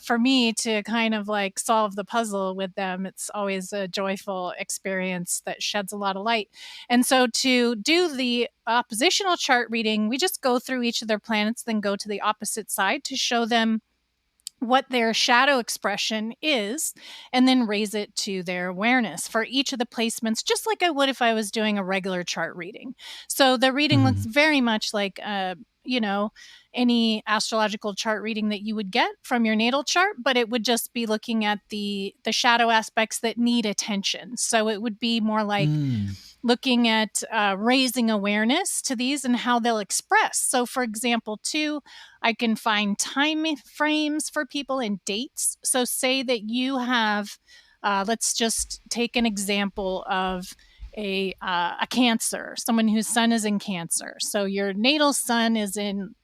for me to kind of like solve the puzzle with them. It's always a joyful experience that sheds a lot of light. And so to do the oppositional chart reading, we just go through each of their planets, then go to the opposite side to show them what their shadow expression is, and then raise it to their awareness for each of the placements, just like I would if I was doing a regular chart reading. So the reading looks very much like, any astrological chart reading that you would get from your natal chart, but it would just be looking at the shadow aspects that need attention. So it would be more like looking at raising awareness to these and how they'll express. So for example, too, I can find time frames for people and dates. So say that you have, let's just take an example of a Cancer, someone whose sun is in Cancer. So your natal sun is in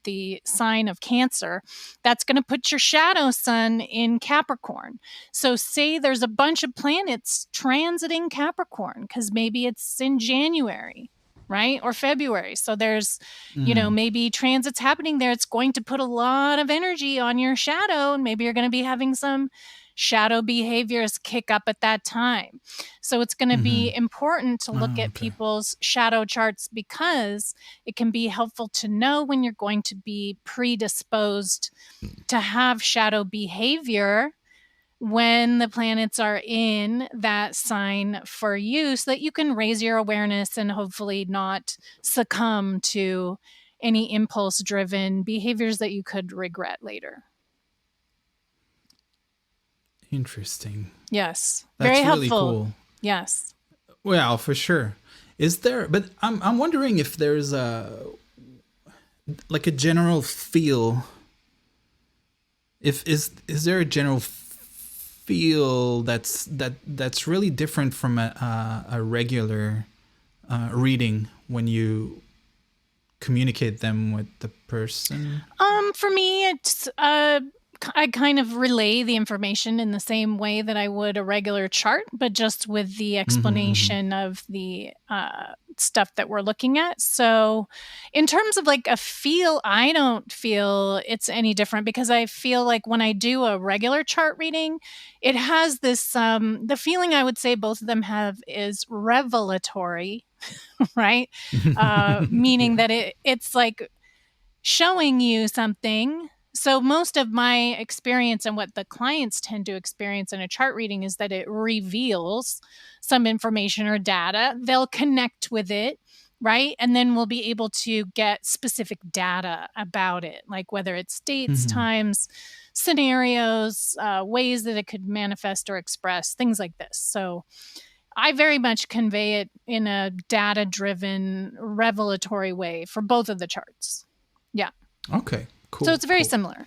the sign of Cancer. That's going to put your shadow sun in Capricorn. So say there's a bunch of planets transiting Capricorn because maybe it's in January, right? Or February. So there's, maybe transits happening there. It's going to put a lot of energy on your shadow, and maybe you're going to be having some shadow behaviors kick up at that time. So it's going to be important to look at people's shadow charts, because it can be helpful to know when you're going to be predisposed to have shadow behavior when the planets are in that sign for you, so that you can raise your awareness and hopefully not succumb to any impulse-driven behaviors that you could regret later. Interesting. Yes. That's very really helpful. Cool. Yes. Well, for sure. Is there, but I'm wondering if there's a general feel. Is there a general feel that's really different from a regular reading when you communicate them with the person? For me, it's I kind of relay the information in the same way that I would a regular chart, but just with the explanation of the stuff that we're looking at. So in terms of like a feel, I don't feel it's any different, because I feel like when I do a regular chart reading, it has this, the feeling I would say both of them have is revelatory, right? Meaning that it's like showing you something. So most of my experience and what the clients tend to experience in a chart reading is that it reveals some information or data. They'll connect with it, right? And then we'll be able to get specific data about it, like whether it's dates, times, scenarios, ways that it could manifest or express, things like this. So I very much convey it in a data-driven, revelatory way for both of the charts. Yeah. Okay, cool. So it's very similar,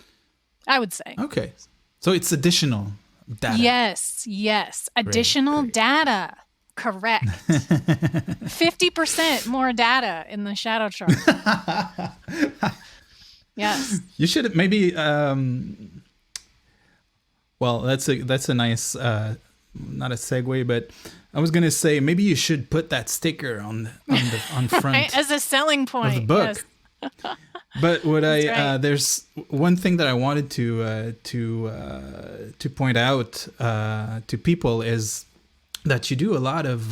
I would say. Okay. So it's additional data. Yes. Additional data. Correct. 50% more data in the shadow chart. Yes. You should maybe well, that's a nice not a segue, but I was gonna say maybe you should put that sticker on front right, as a selling point of the book. Yes. But what there's one thing that I wanted to point out to people is that you do a lot of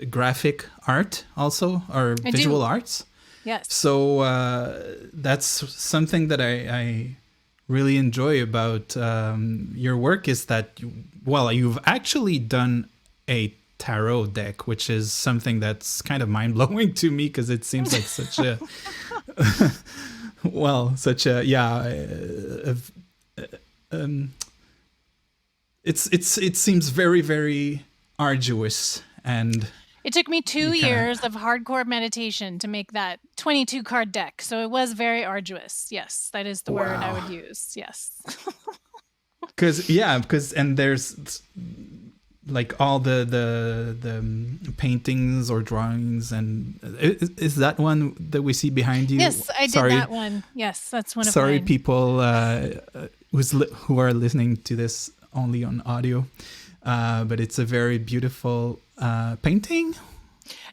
graphic art also, or visual arts. Yes. So that's something that I really enjoy about your work, is that you've actually done a tarot deck, which is something that's kind of mind-blowing to me, because it seems like such a it seems very, very arduous, and it took me 2 years of hardcore meditation to make that 22 card deck. So it was very arduous. Yes, that is the word I would use. Yes. Because there's like all the paintings or drawings, and is that one that we see behind you? Yes, I did that one. Yes, that's one of mine. Sorry, people who are listening to this only on audio, but it's a very beautiful painting.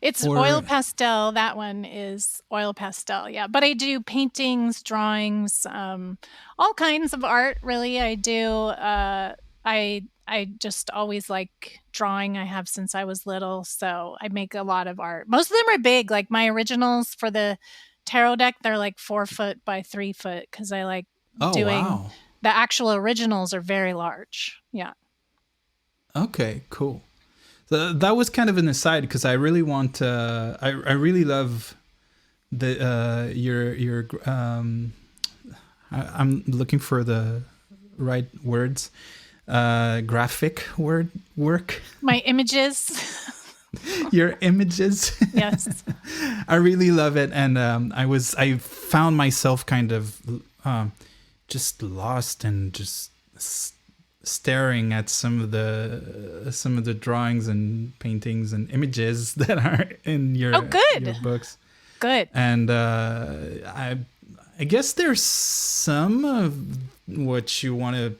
It's oil pastel. That one is oil pastel. Yeah, but I do paintings, drawings, all kinds of art. Really, I do. I just always like drawing. I have since I was little, so I make a lot of art. Most of them are big. Like my originals for the tarot deck. They're like 4 foot by 3 foot because I like doing wow. the actual originals are very large. Yeah. Okay, cool. So that was kind of an aside because I really want I really love the your I'm looking for the right words. Graphic work. My images. Your images. Yes. I really love it, and I found myself kind of just lost and just staring at some of the drawings and paintings and images that are in your books. Good. And I guess there's some of what you want to.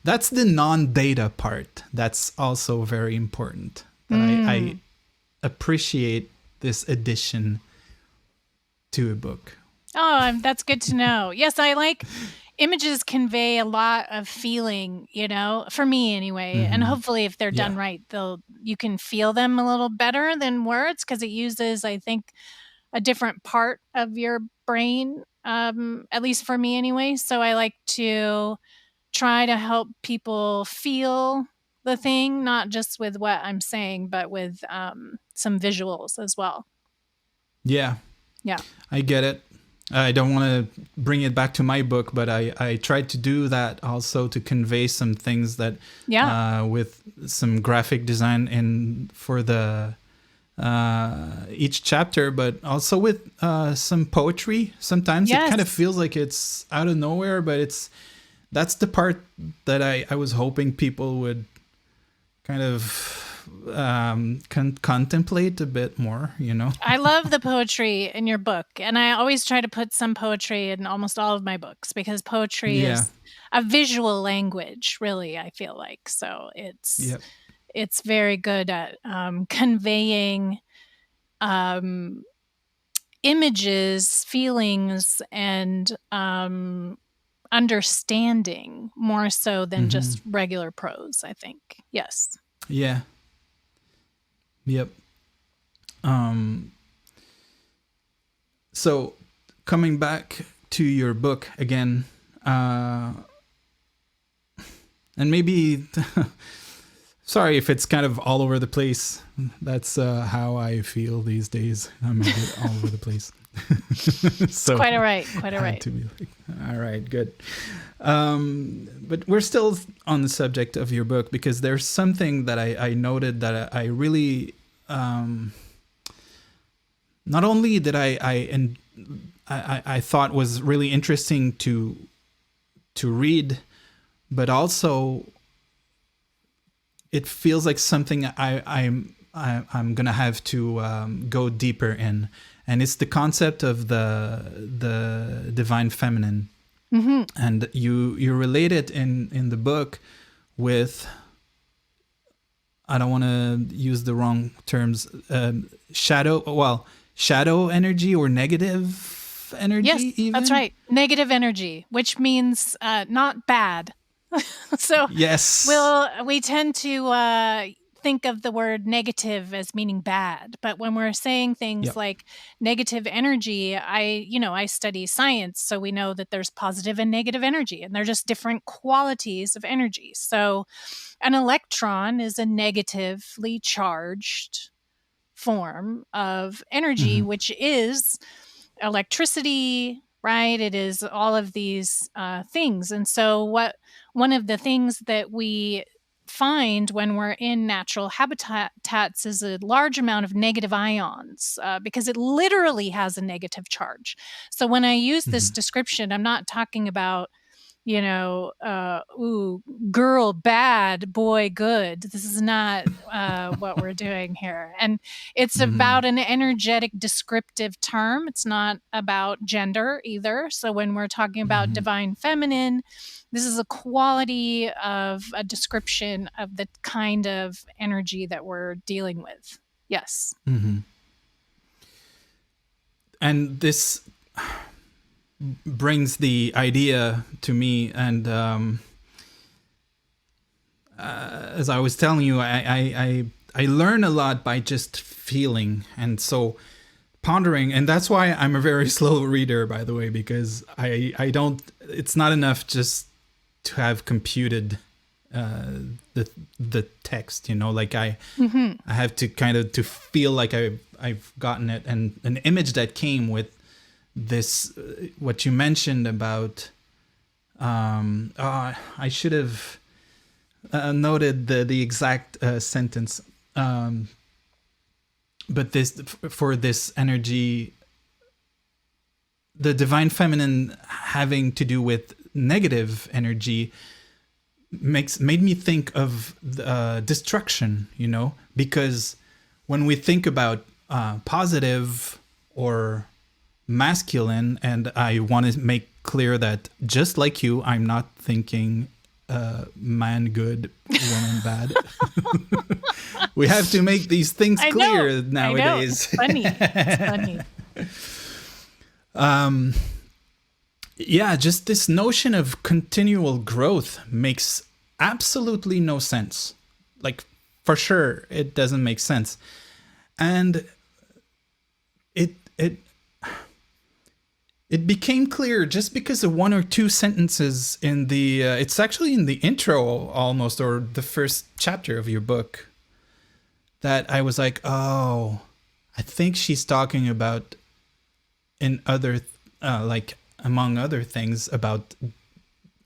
That's the non-data part. That's also very important. That I appreciate this addition to a book. Oh, that's good to know. Yes, I like images convey a lot of feeling, for me anyway. Mm-hmm. And hopefully if they're done right, you can feel them a little better than words because it uses, I think, a different part of your brain, at least for me anyway. So I like to try to help people feel the thing, not just with what I'm saying, but with some visuals as well. Yeah. Yeah. I get it. I don't want to bring it back to my book, but I tried to do that also to convey some things that, with some graphic design for the each chapter, but also with some poetry. Sometimes it kind of feels like it's out of nowhere, but that's the part that I was hoping people would kind of contemplate a bit more, I love the poetry in your book, and I always try to put some poetry in almost all of my books because poetry is a visual language, really, I feel like. So it's very good at conveying images, feelings, and understanding more so than just regular prose, I think. Yes. Yeah. Yep. So coming back to your book again, and maybe sorry if it's kind of all over the place. That's how I feel these days. I'm a bit all over the place. So quite all right. Quite all right. To be like, all right, good. But we're still on the subject of your book because there's something that I noted that I really, not only did I thought was really interesting to read, but also it feels like something I'm gonna have to go deeper in. And it's the concept of the divine feminine. Mm-hmm. And you relate it in the book with, I don't want to use the wrong terms, shadow energy or negative energy. Yes, even? That's right. Negative energy, which means not bad. So yes, we tend to think of the word negative as meaning bad, but when we're saying things like negative energy, I study science, so we know that there's positive and negative energy, and they're just different qualities of energy. So an electron is a negatively charged form of energy, which is electricity, right? It is all of these things. And so one of the things that we find when we're in natural habitats is a large amount of negative ions because it literally has a negative charge. So when I use this description, I'm not talking about, girl bad, boy good. This is not what we're doing here. And it's about an energetic descriptive term. It's not about gender either. So when we're talking about divine feminine, this is a quality of a description of the kind of energy that we're dealing with. Yes. Mm-hmm. And this brings the idea to me, and as I was telling you, I learn a lot by just feeling, and so pondering, and that's why I'm a very slow reader, by the way, because I don't. It's not enough just to have computed the text, like I have to kind of to feel like I've gotten it, and an image that came with this what you mentioned about I should have noted the exact sentence, but this for this energy, the divine feminine having to do with negative energy made me think of destruction, because when we think about positive or masculine, and I want to make clear that just like you, I'm not thinking man good, woman bad. We have to make these things clear nowadays. It's funny. Yeah, just this notion of continual growth makes absolutely no sense. Like, for sure, it doesn't make sense. And it became clear just because of one or two sentences in the it's actually in the intro almost, or the first chapter of your book, that I was like, oh, I think she's talking about in other like among other things about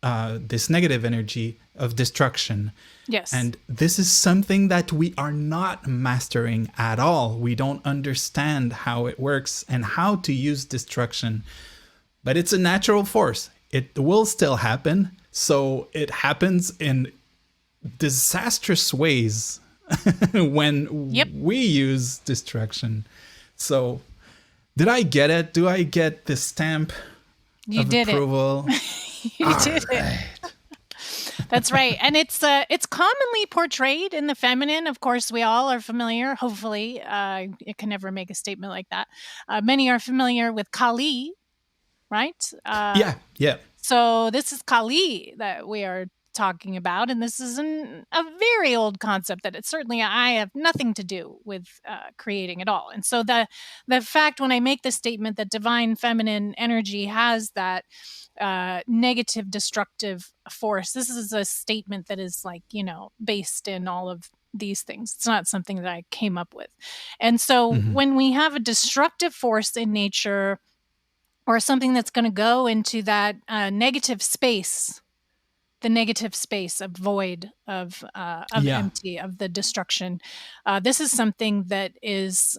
this negative energy of destruction. Yes. And this is something that we are not mastering at all. We don't understand how it works and how to use destruction. But it's a natural force. It will still happen. So it happens in disastrous ways when we use destruction. So did I get it? Do I get the stamp of approval? You did it. That's right. And it's commonly portrayed in the feminine. Of course, we all are familiar, hopefully. It can never make a statement like that. Many are familiar with Kali, right? Yeah. So this is Kali that we are talking about. And this is a very old concept that I have nothing to do with creating at all. And so the fact when I make the statement that divine feminine energy has that negative destructive force, this is a statement that is based in all of these things. It's not something that I came up with. And so when we have a destructive force in nature, or something that's going to go into that negative space, the negative space of void, of empty, of the destruction, this is something that is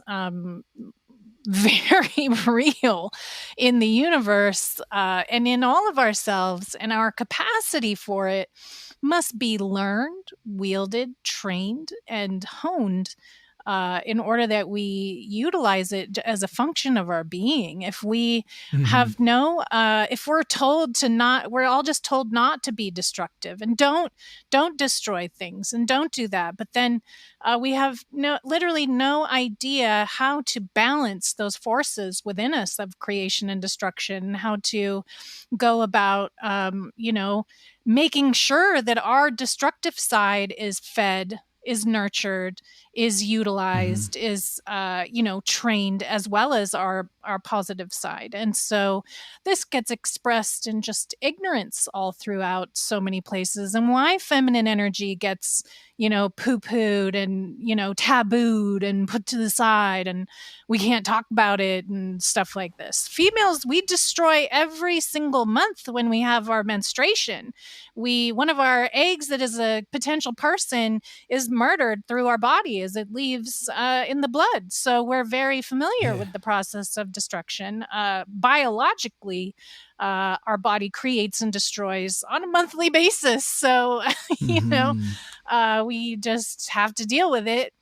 very real in the universe and in all of ourselves, and our capacity for it must be learned, wielded, trained, and honed in order that we utilize it as a function of our being. If we have if we're told to not, we're all just told not to be destructive and don't destroy things and don't do that. But then we have literally no idea how to balance those forces within us of creation and destruction, how to go about, making sure that our destructive side is fed, is nurtured, is utilized, is trained, as well as our positive side. And so this gets expressed in just ignorance all throughout so many places, and why feminine energy gets poo-pooed and tabooed and put to the side, and we can't talk about it and stuff like this. Females, we destroy every single month when we have our menstruation. One of our eggs that is a potential person is murdered through our body as it leaves in the blood. So we're very familiar with the process of destruction. Biologically, our body creates and destroys on a monthly basis. So, we just have to deal with it.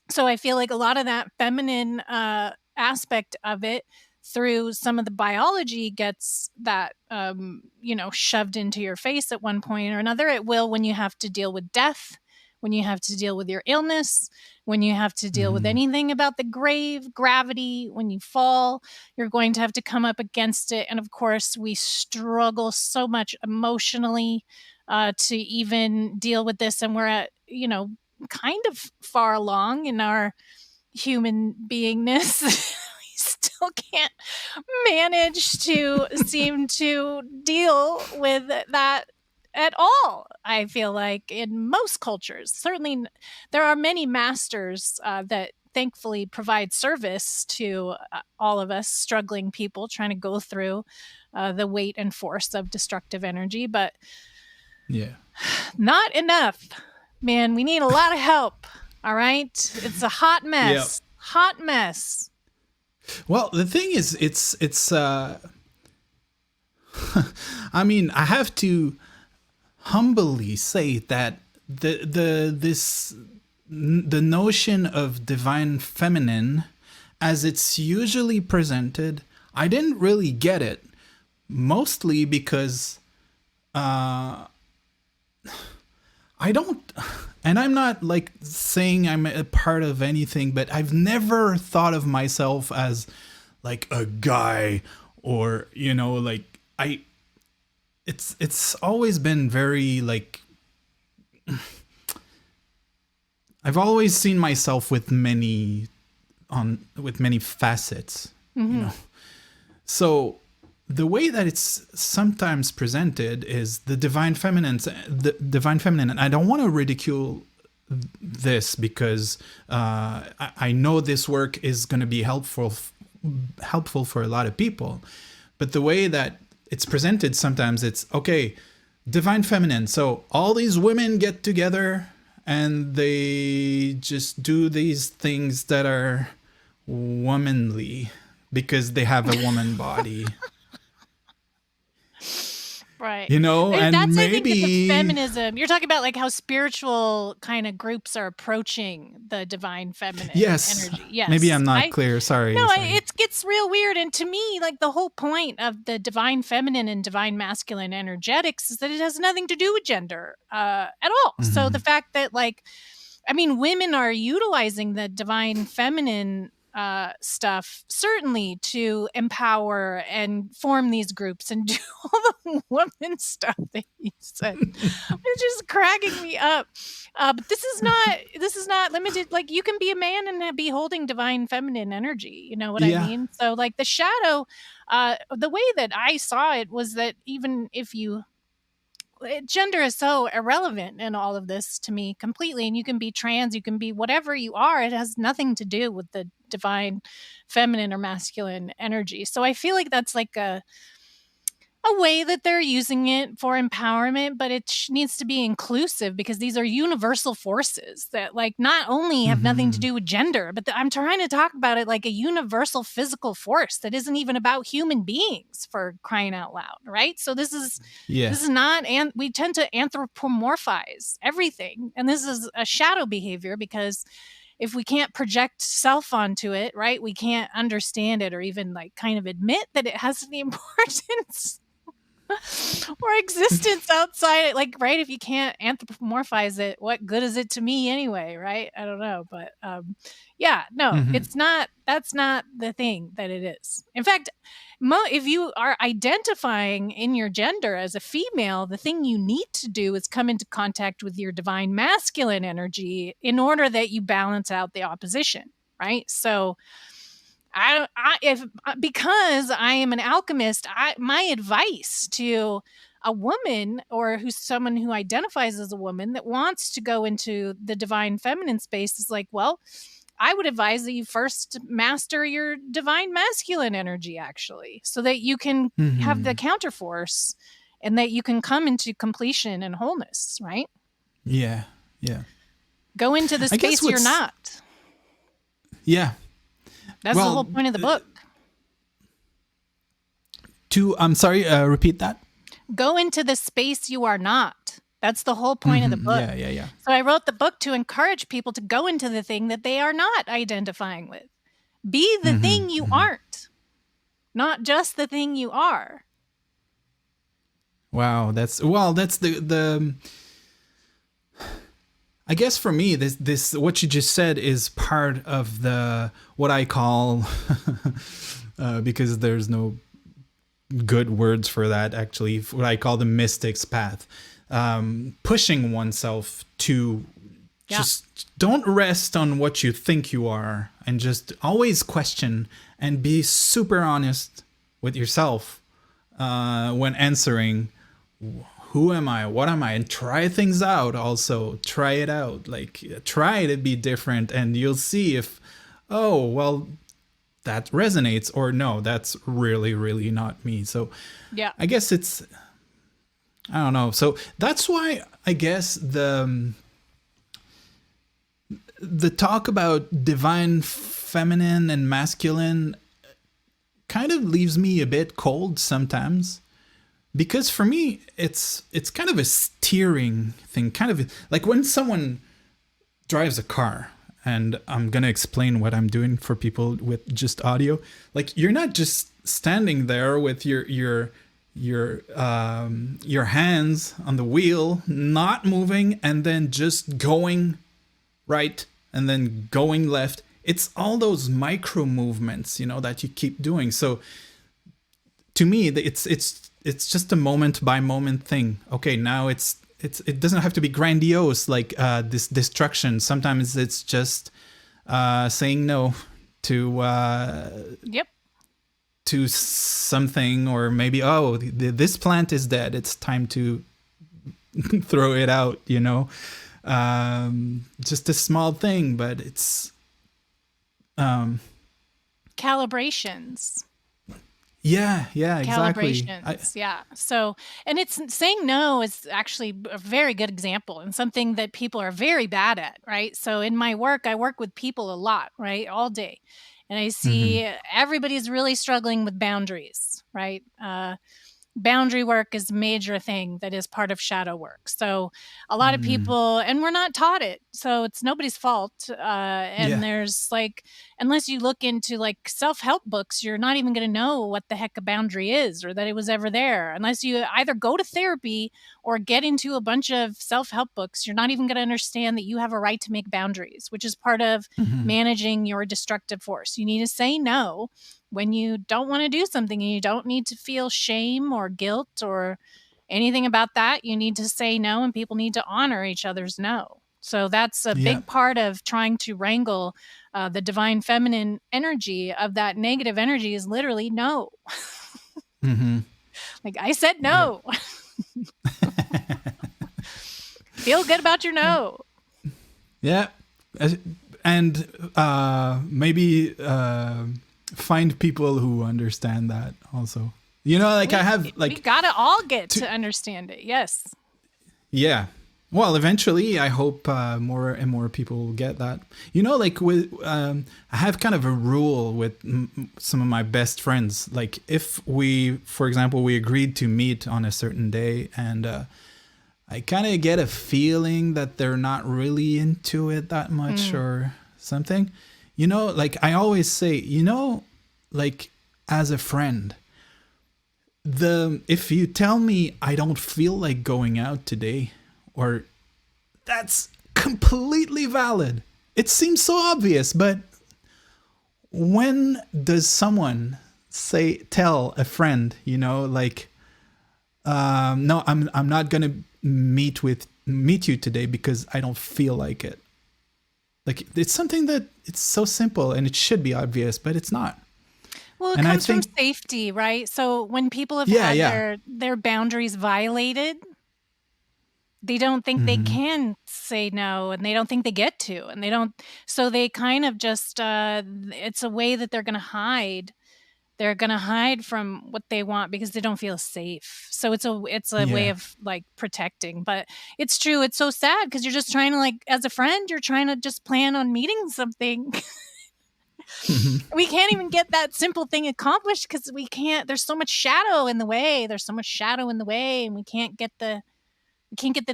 So I feel like a lot of that feminine aspect of it through some of the biology gets that, shoved into your face at one point or another. It will when you have to deal with death, when you have to deal with your illness, when you have to deal with anything about the grave, gravity, when you fall, you're going to have to come up against it. And of course, we struggle so much emotionally to even deal with this. And we're at, kind of far along in our human beingness. still can't manage to seem to deal with that at all. I feel like in most cultures, certainly there are many masters that thankfully provide service to all of us struggling people trying to go through the weight and force of destructive energy, but not enough. Man, we need a lot of help. All right? It's a hot mess. Yep. Hot mess. Well, the thing is, it's I mean, I have to humbly say that the notion of divine feminine, as it's usually presented, I didn't really get it, mostly because I don't, and I'm not like saying I'm a part of anything, but I've never thought of myself as like a guy, or, you know, like it's always been very like, I've always seen myself with many facets, you know. So the way that it's sometimes presented is the divine feminine, and I don't want to ridicule this because I know this work is going to be helpful for a lot of people, but the way that it's presented sometimes, it's okay, divine feminine, so all these women get together and they just do these things that are womanly because they have a woman body. Right. You know, and that's, maybe I think, the feminism. You're talking about like how spiritual kind of groups are approaching the divine feminine energy. Yes. Maybe I'm not clear. Sorry. No, it gets real weird. And to me, like the whole point of the divine feminine and divine masculine energetics is that it has nothing to do with gender at all. Mm-hmm. So the fact that, like, I mean, women are utilizing the divine feminine stuff certainly to empower and form these groups and do all the woman stuff that you said. It's just cracking me up. But this is not limited. Like, you can be a man and be holding divine feminine energy. You know what I mean? So like the shadow, the way that I saw it was that even if gender is so irrelevant in all of this to me completely, and you can be trans, you can be whatever you are. It has nothing to do with the divine feminine or masculine energy. So I feel like that's like a way that they're using it for empowerment, but it needs to be inclusive because these are universal forces that, like, not only have nothing to do with gender, but I'm trying to talk about it like a universal physical force that isn't even about human beings, for crying out loud, right? So this is not, and we tend to anthropomorphize everything, and this is a shadow behavior because if we can't project self onto it, right, we can't understand it or even like kind of admit that it has any importance or existence outside it, like, right? If you can't anthropomorphize it, what good is it to me anyway, right? I don't know, but it's not. That's not the thing that it is. In fact, if you are identifying in your gender as a female, the thing you need to do is come into contact with your divine masculine energy in order that you balance out the opposition, right? So because I am an alchemist, my advice to a woman or someone who identifies as a woman that wants to go into the divine feminine space is like, well, I would advise that you first master your divine masculine energy, actually, so that you can have the counterforce and that you can come into completion and wholeness, right? Yeah. Go into the space you're not. Yeah. That's the whole point of the book. I'm sorry, repeat that. Go into the space you are not. That's the whole point of the book. Yeah. So I wrote the book to encourage people to go into the thing that they are not identifying with. Be the thing you aren't, not just the thing you are. Wow, that's the I guess for me, this what you just said is part of what I call because there's no good words for that, actually, what I call the mystic's path, pushing oneself to Yeah. Just don't rest on what you think you are, and just always question and be super honest with yourself when answering. Who am I? What am I? And try things out. Also, try it out. Like, try to be different, and you'll see if, oh, well, that resonates, or no, that's really, really not me. So, Yeah. I guess it's, I don't know. So that's why I guess the talk about divine feminine and masculine kind of leaves me a bit cold sometimes, because for me it's kind of a steering thing, kind of like when someone drives a car, and I'm gonna explain what I'm doing for people with just audio. Like, you're not just standing there with your hands on the wheel, not moving, and then just going right and then going left. It's all those micro movements, that you keep doing. So to me, it's just a moment by moment thing. Okay, now it doesn't have to be grandiose, like this destruction. Sometimes it's just saying no to Yep. to something, or maybe, oh, this plant is dead, it's time to throw it out, just a small thing, but it's Calibrations. yeah, exactly. Calibrations. Yeah. So, and it's saying no is actually a very good example, and something that people are very bad at, right? So in my work, I work with people a lot, right? All day. And I see everybody's really struggling with boundaries, right? Boundary work is a major thing that is part of shadow work. So a lot of people, and we're not taught it, so it's nobody's fault. And there's like, unless you look into like self-help books, you're not even going to know what the heck a boundary is, or that it was ever there. Unless you either go to therapy or get into a bunch of self-help books, you're not even going to understand that you have a right to make boundaries, which is part of managing your destructive force. You need to say no when you don't want to do something, and you don't need to feel shame or guilt or anything about that. You need to say no, and people need to honor each other's no. So that's a big part of trying to wrangle the divine feminine energy of that negative energy, is literally no. Like, I said no. Feel good about your no. Yeah. And maybe find people who understand that also. I have like, we gotta all get to understand it. Yes. Yeah. Well, eventually, I hope more and more people will get that. Like with, I have kind of a rule with some of my best friends. Like, if we, for example, we agreed to meet on a certain day, and I kind of get a feeling that they're not really into it that much or something. Like I always say, like, as a friend, if you tell me I don't feel like going out today, or that's completely valid. It seems so obvious, but when does someone tell a friend, like, no, I'm not gonna meet you today because I don't feel like it. Like, it's something that it's so simple and it should be obvious, but it's not. Well, it comes from safety, right? So when people have had their boundaries violated, they don't think they can say no, and they don't think they get to, and they don't. So they kind of just, it's a way that they're going to hide. They're going to hide from what they want because they don't feel safe. So it's a way of like protecting. But it's true. It's so sad because you're just trying to, like, as a friend, you're trying to just plan on meeting something. We can't even get that simple thing accomplished because we can't. There's so much shadow in the way. And we can't get the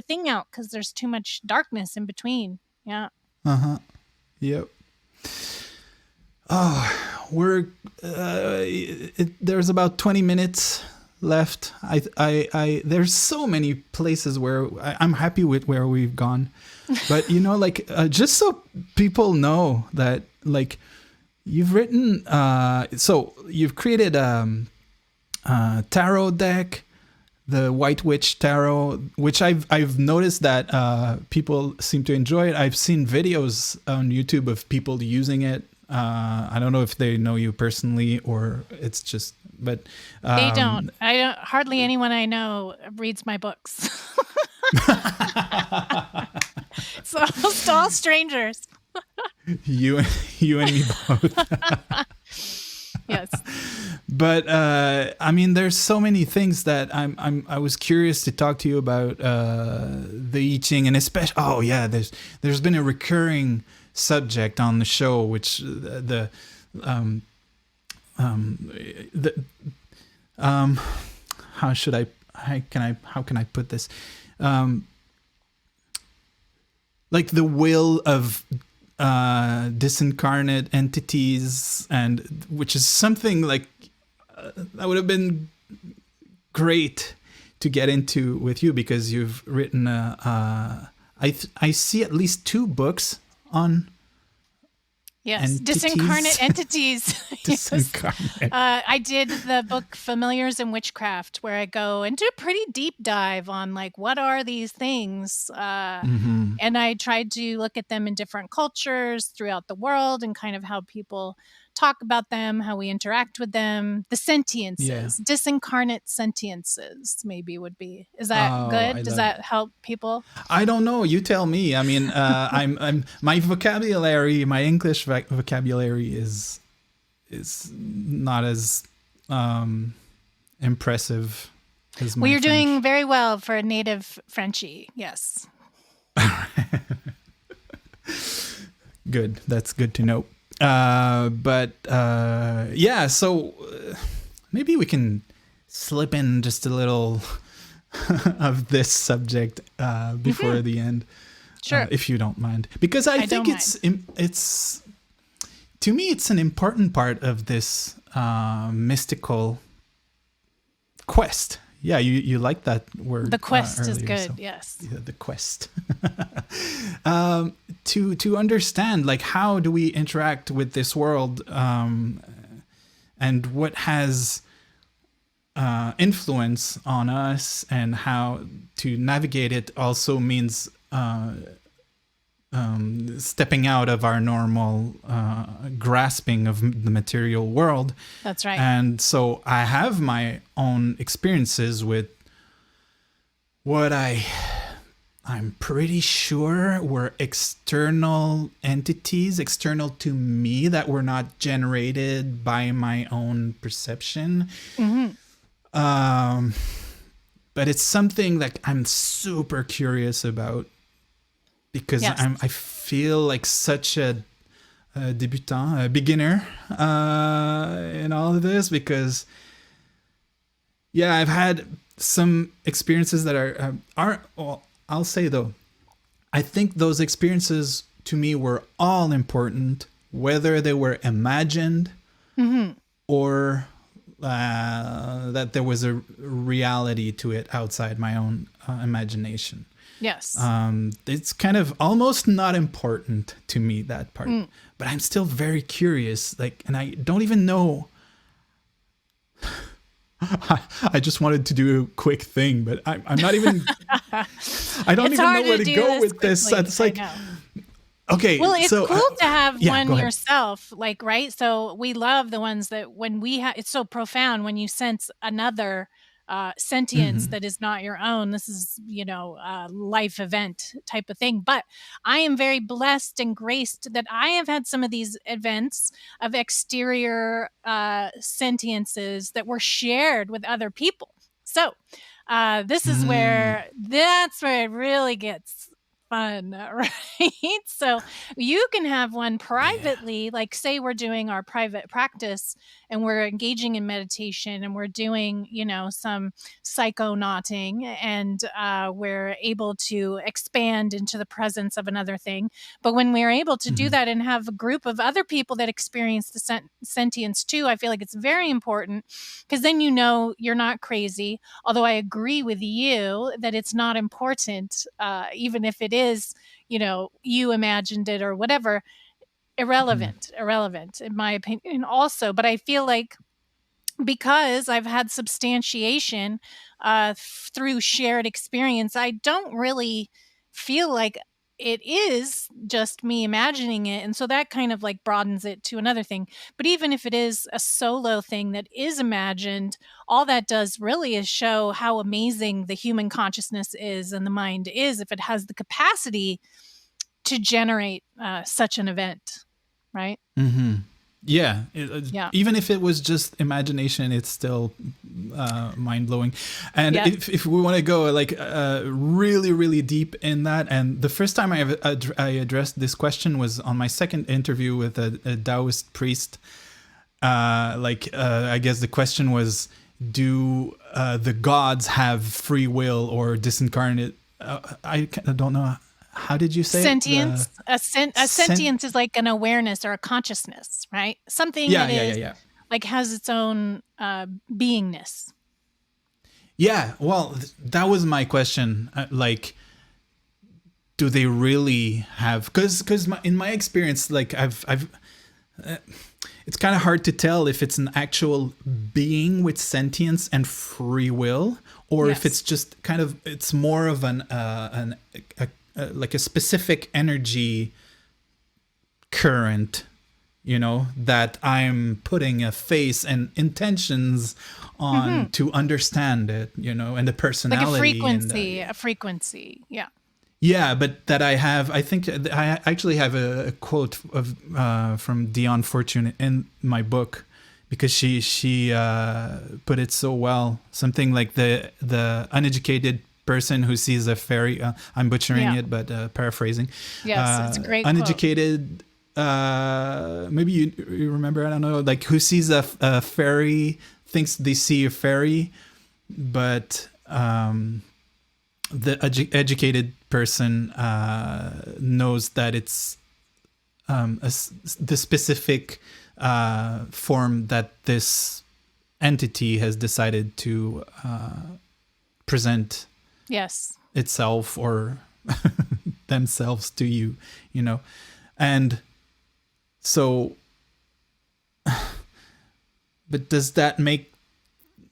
thing out because there's too much darkness in between. Yeah. Yep. Oh, we're there's about 20 minutes left. I there's so many places where I'm happy with where we've gone, but like, just so people know that, like, you've written, so you've created a tarot deck the White Witch Tarot, which I've noticed that people seem to enjoy it. I've seen videos on YouTube of people using it. I don't know if they know you personally or it's just, but they don't. I don't. Hardly anyone I know reads my books. It's almost all strangers. you and me both. Yes. But I mean, there's so many things that I was curious to talk to you about the I Ching, and especially there's been a recurring subject on the show, which how can I put this, like the will of disincarnate entities, and which is something like that would have been great to get into with you, because you've written I see at least 2 books on disincarnate entities. Disincarnate. I did the book Familiars in Witchcraft, where I go into a pretty deep dive on like what are these things, and I tried to look at them in different cultures throughout the world and kind of how people talk about them, how we interact with them, the sentiences, disincarnate sentiences maybe would be. Is that good? Does that help people? I don't know. You tell me. I mean, I'm my vocabulary, my English vocabulary is not as impressive as my Well, you're French. doing very well for a native Frenchie. Yes. Good. That's good to know. So maybe we can slip in just a little of this subject before the end. Sure. If you don't mind. Because I think it's to me, it's an important part of this mystical quest. Yeah, you like that word. The quest is earlier, good, so, yes. Yeah, the quest. To understand, like, how do we interact with this world, and what has influence on us, and how to navigate it also means stepping out of our normal grasping of the material world. That's right. And so I have my own experiences with what I'm pretty sure were external entities, external to me, that were not generated by my own perception. But it's something that I'm super curious about, because I feel like such a débutant, a beginner in all of this, because I've had some experiences that are I'll say though, I think those experiences to me were all important, whether they were imagined or that there was a reality to it outside my own imagination. Yes. It's kind of almost not important to me, that part, but I'm still very curious, like, and I don't even know. I just wanted to do a quick thing, but I'm not even, I don't even know where to go with this. It's like, okay. Well, it's so, cool to have one go ahead. yourself, like, right? So we love the ones that when we have, it's so profound when you sense another sentience that is not your own. This is, a life event type of thing. But I am very blessed and graced that I have had some of these events of exterior sentiences that were shared with other people. So this is that's where it really gets fun, right? So you can have one privately, like say we're doing our private practice and we're engaging in meditation and we're doing, some psychonauting, and we're able to expand into the presence of another thing. But when we're able to do that and have a group of other people that experience the sentience too, I feel like it's very important, because then you're not crazy. Although I agree with you that it's not important, even if it is, you imagined it or whatever, irrelevant in my opinion also. But I feel like because I've had substantiation through shared experience, I don't really feel like it is just me imagining it. And so that kind of like broadens it to another thing. But even if it is a solo thing that is imagined, all that does really is show how amazing the human consciousness is and the mind is if it has the capacity to generate such an event, right? Mm-hmm. Yeah. Yeah. Even if it was just imagination, it's still mind blowing. And Yeah. if we want to go like really, really deep in that, and the first time I addressed this question was on my second interview with a Taoist priest. I guess the question was, do the gods have free will or disincarnate? I don't know. How did you say sentience? A sentience is like an awareness or a consciousness, right? Something that like has its own beingness. Yeah, well, that was my question. Like, do they really have? Because in my experience, like I've it's kind of hard to tell if it's an actual being with sentience and free will, or if it's just kind of it's more of like a specific energy current, that I'm putting a face and intentions on to understand it, and the personality. Like a frequency. Yeah. Yeah, but that I think I actually have a quote of from Dion Fortune in my book, because she put it so well. Something like the uneducated person who sees a fairy. I'm butchering it, but paraphrasing. Yes, it's a great uneducated. Maybe you remember? I don't know. Like who sees a fairy thinks they see a fairy, but the educated person knows that it's the specific form that this entity has decided to present itself or themselves to you, and so but does that make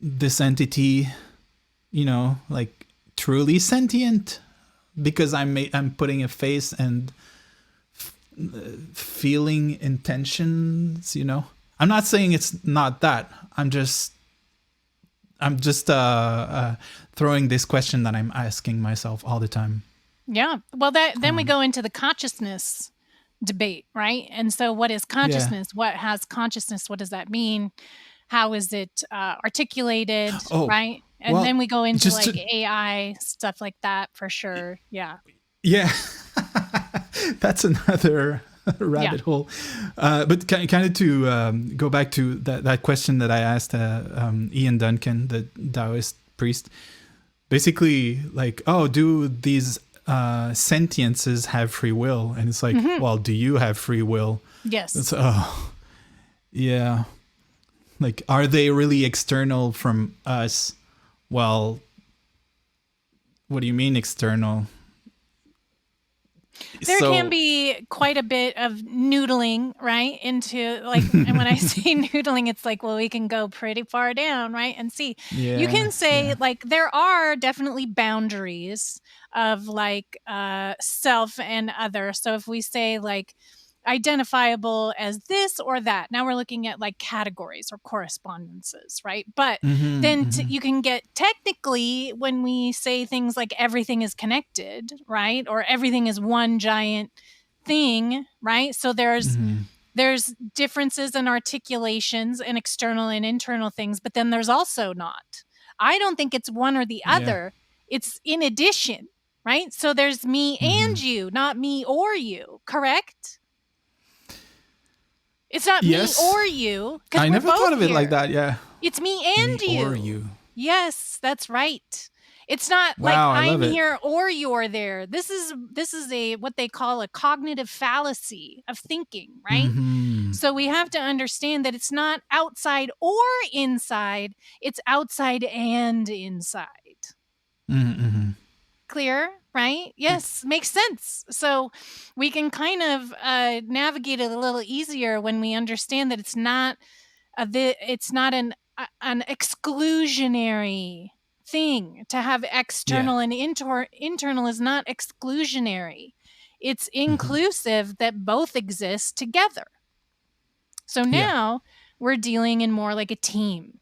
this entity like truly sentient because I'm putting a face and feeling intentions? I'm not saying it's not that. I'm just throwing this question that I'm asking myself all the time. Yeah. Well, then we go into the consciousness debate, right? And so what is consciousness? What has consciousness? What does that mean? How is it articulated, right? And then we go into like AI, stuff like that for sure. Yeah. Yeah. That's another rabbit hole. But kind of to go back to that question that I asked Ian Duncan, the Taoist priest, basically like, do these sentiences have free will? And it's like, well, do you have free will? Yes. It's, yeah. Like, are they really external from us? Well, what do you mean external? There can be quite a bit of noodling, right? Into like, and when I say noodling, it's like, well, we can go pretty far down, right? And see, you can say like, there are definitely boundaries of like self and other. So if we say like identifiable as this or that, now we're looking at like categories or correspondences, right? But then you can get technically when we say things like everything is connected, right? Or everything is one giant thing, right? So there's differences in articulations and external and internal things, but then there's also not. I don't think it's one or the other. It's in addition, right? So there's me and you, not me or you, correct? It's not me or you. I never thought of it like that. Yeah. It's me and me you. Or you. Yes, that's right. It's not like I'm here or you're there. This is a what they call a cognitive fallacy of thinking, right? So we have to understand that it's not outside or inside. It's outside and inside. Clear, right? Yes, makes sense. So we can kind of navigate it a little easier when we understand that it's not an an exclusionary thing. To have external and internal is not exclusionary. It's inclusive that both exist together. So now we're dealing in more like a team,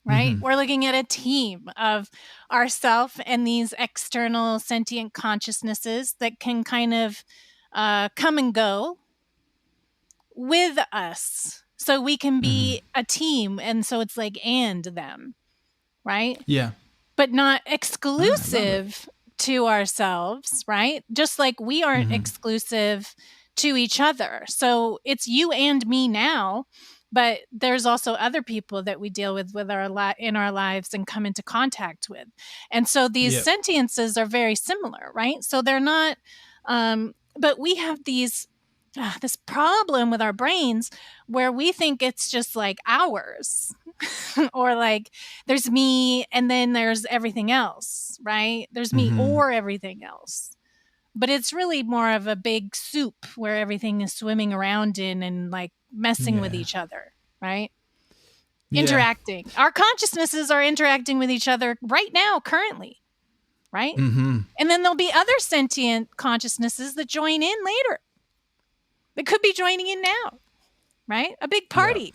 right? We're looking at a team of ourself and these external sentient consciousnesses that can kind of come and go with us. So we can be a team. And so it's like and them, right? Yeah. But not exclusive to ourselves, right? Just like we aren't exclusive to each other. So it's you and me now, but there's also other people that we deal with in our lives and come into contact with. And so these sentiences are very similar, right? So they're not, but we have this problem with our brains where we think it's just like ours or like there's me and then there's everything else, right? There's me or everything else. But it's really more of a big soup where everything is swimming around in and like messing with each other, right? Interacting. Our consciousnesses are interacting with each other right now, currently, right? And then there'll be other sentient consciousnesses that join in later. That could be joining in now, right? A big party.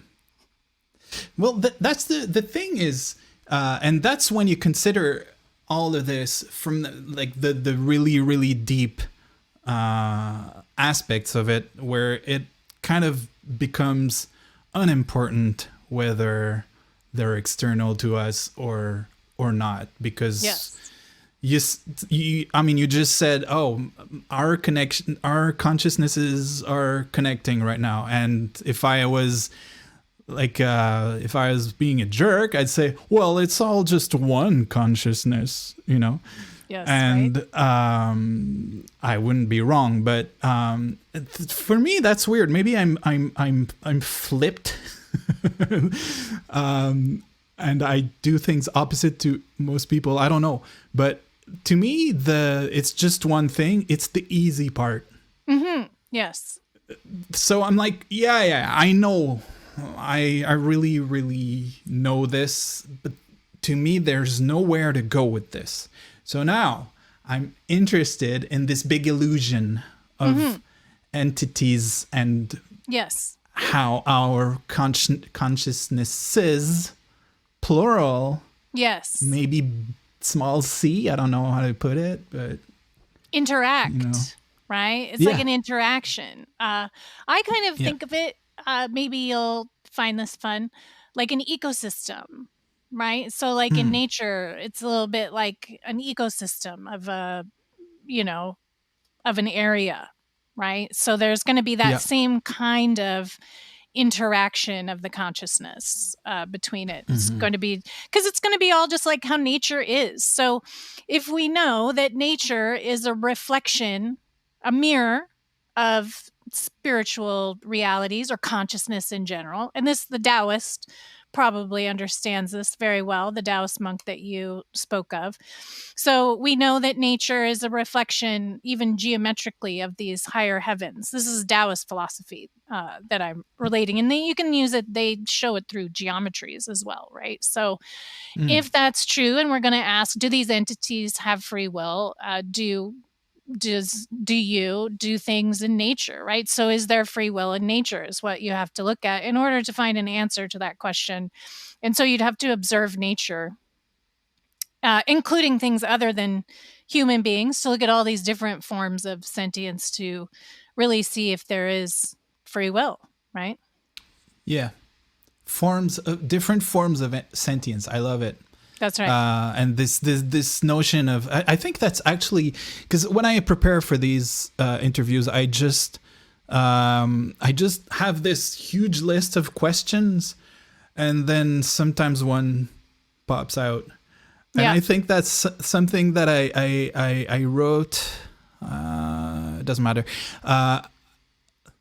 Well, that's the thing is, and that's when you consider all of this from the really, really deep aspects of it, where it kind of becomes unimportant whether they're external to us or not, because you just said, oh, our consciousnesses are connecting right now, and if I was being a jerk, I'd say, well, it's all just one consciousness, Yes, and right? I wouldn't be wrong, but for me that's weird. Maybe I'm flipped, and I do things opposite to most people. I don't know, but to me it's just one thing. It's the easy part. Yes. So I'm like, I know. I really, really know this, but to me, there's nowhere to go with this. So now I'm interested in this big illusion of entities and how our consciousnesses, plural, maybe small c, I don't know how to put it, but interact, right? It's like an interaction. I kind of think of it, maybe you'll find this fun, like an ecosystem, right? So like in nature, it's a little bit like an ecosystem of of an area, right? So there's going to be that same kind of interaction of the consciousness between it. It's going to be, because it's going to be all just like how nature is. So if we know that nature is a reflection, a mirror of spiritual realities or consciousness in general, and the Taoist probably understands this very well, the Taoist monk that you spoke of. So we know that nature is a reflection, even geometrically, of these higher heavens. This is Taoist philosophy that I'm relating, and you can use it. They show it through geometries as well, right? So if that's true, and we're going to ask, do these entities have free will? Do you do things in nature, right? So is there free will in nature is what you have to look at in order to find an answer to that question. And so you'd have to observe nature, including things other than human beings, to look at all these different forms of sentience to really see if there is free will, right? Yeah. Different forms of sentience. I love it. That's right. And this notion of, I think that's actually, because when I prepare for these interviews, I just have this huge list of questions, and then sometimes one pops out, and I think that's something that I wrote. It doesn't matter.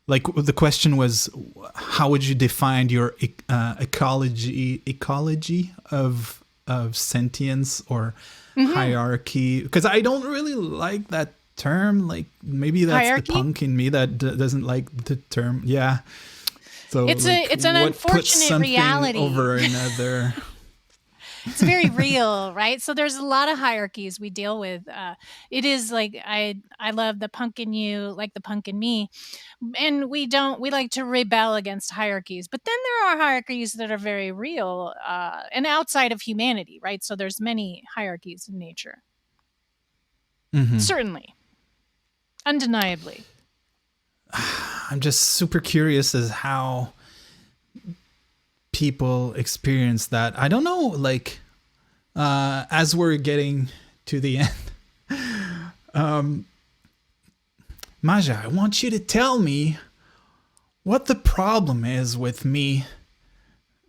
Like the question was, how would you define your ecology of sentience or hierarchy? Because I don't really like that term. Like maybe that's hierarchy? the punk in me that doesn't like the term. Yeah. So it's an unfortunate reality over another. It's very real, right? So there's a lot of hierarchies we deal with. It is like I love the punk in you, like the punk in me, and we like to rebel against hierarchies. But then there are hierarchies that are very real and outside of humanity, right? So there's many hierarchies in nature. Mm-hmm. Certainly, undeniably. I'm just super curious as how people experience that. I don't know, like, as we're getting to the end, Maja, I want you to tell me what the problem is with me.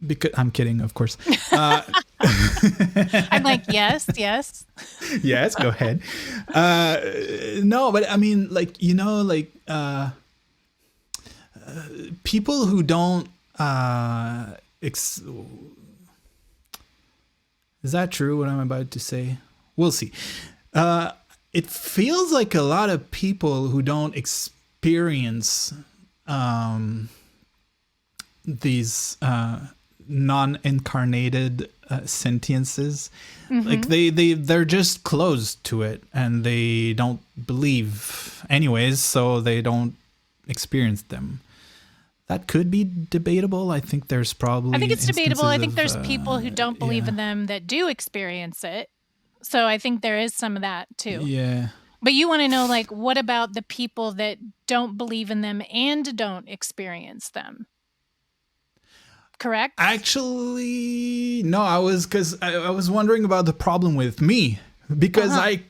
Because I'm kidding, of course. I'm like, yes. Yes, go ahead. No, but I mean, like, you know, like, people who don't, is that true, what I'm about to say? We'll see. It feels like a lot of people who don't experience these non-incarnated sentiences, like they're just closed to it and they don't believe anyways, so they don't experience them. That could be debatable. I think there's probably... I think it's debatable. I think there's people who don't believe in them that do experience it. So I think there is some of that too. Yeah. But you want to know, like, what about the people that don't believe in them and don't experience them? Correct? Actually, no, I was wondering about the problem with me, because I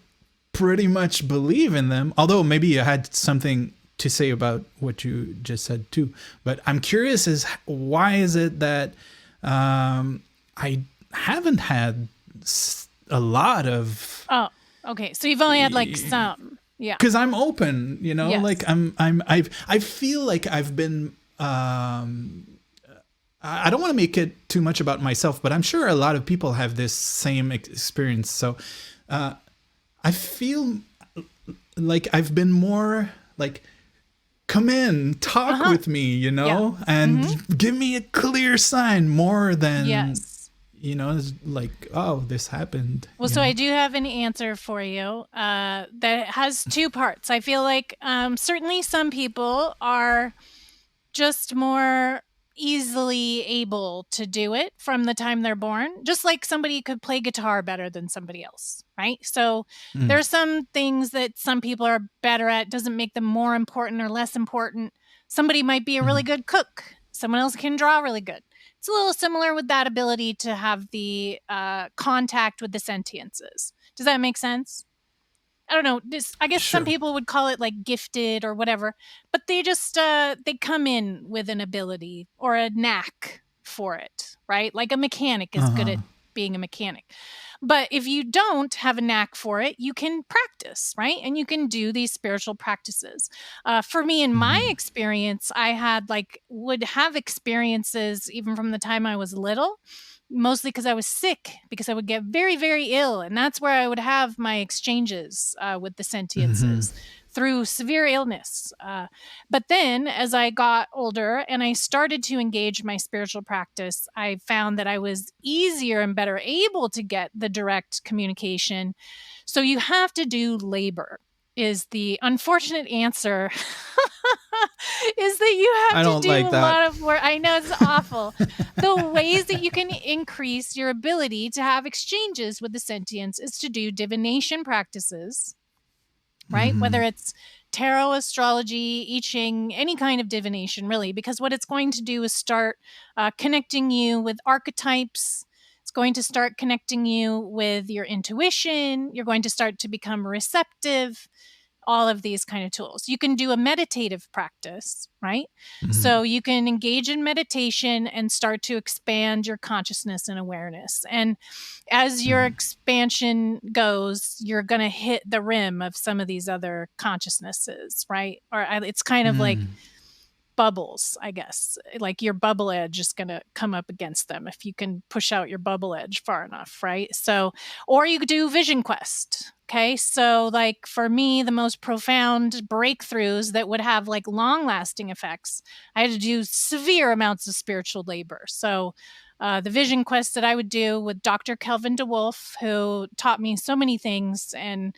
pretty much believe in them. Although maybe I had something to say about what you just said too, but I'm curious as why is it that I haven't had a lot of... Oh, okay. So you've only had like some. Yeah. Because I'm open, you know, yes. Like I feel like I've been, I don't want to make it too much about myself, but I'm sure a lot of people have this same experience. So I feel like I've been more like, come in, talk with me, you know, and give me a clear sign more than, you know, like, oh, this happened. Well, so I do have an answer for you that has two parts. I feel like certainly some people are just more easily able to do it from the time they're born, just like somebody could play guitar better than somebody else, right? So there's some things that some people are better at, doesn't make them more important or less important. Somebody might be a really good cook. Someone else can draw really good. It's a little similar with that ability to have the contact with the sentiences. Does that make sense? I don't know. I guess some people would call it like gifted or whatever, but they just they come in with an ability or a knack for it, right? Like a mechanic is good at being a mechanic. But if you don't have a knack for it, you can practice, right? And you can do these spiritual practices. For me, in my experience, I would have experiences even from the time I was little, mostly because I was sick, because I would get very, very ill. And that's where I would have my exchanges with the sentiences through severe illness. But then as I got older and I started to engage my spiritual practice, I found that I was easier and better able to get the direct communication. So you have to do labor. Is the unfortunate answer is that you have to do a lot of work. I know, it's awful. The ways that you can increase your ability to have exchanges with the sentients is to do divination practices, right? Whether it's tarot, astrology, I Ching, any kind of divination, really, because what it's going to do is start connecting you with archetypes. It's going to start connecting you with your intuition. You're going to start to become receptive. All of these kind of tools. You can do a meditative practice, right? So you can engage in meditation and start to expand your consciousness and awareness. And as your expansion goes, you're going to hit the rim of some of these other consciousnesses, right? Or it's kind of like bubbles, I guess. Like your bubble edge is going to come up against them if you can push out your bubble edge far enough, right? So, or you could do Vision Quest. Okay, so like for me, the most profound breakthroughs that would have like long lasting effects, I had to do severe amounts of spiritual labor. So the vision quest that I would do with Dr. Kelvin DeWolf, who taught me so many things and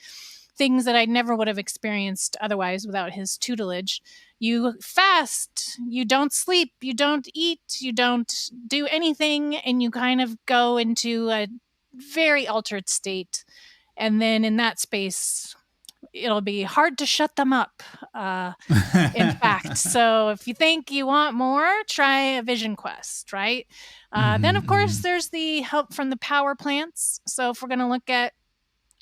things that I never would have experienced otherwise without his tutelage. You fast, you don't sleep, you don't eat, you don't do anything, and you kind of go into a very altered state. And then in that space, it'll be hard to shut them up, in fact. So if you think you want more, try a vision quest, right? Then, of course, there's the help from the power plants. So if we're going to look at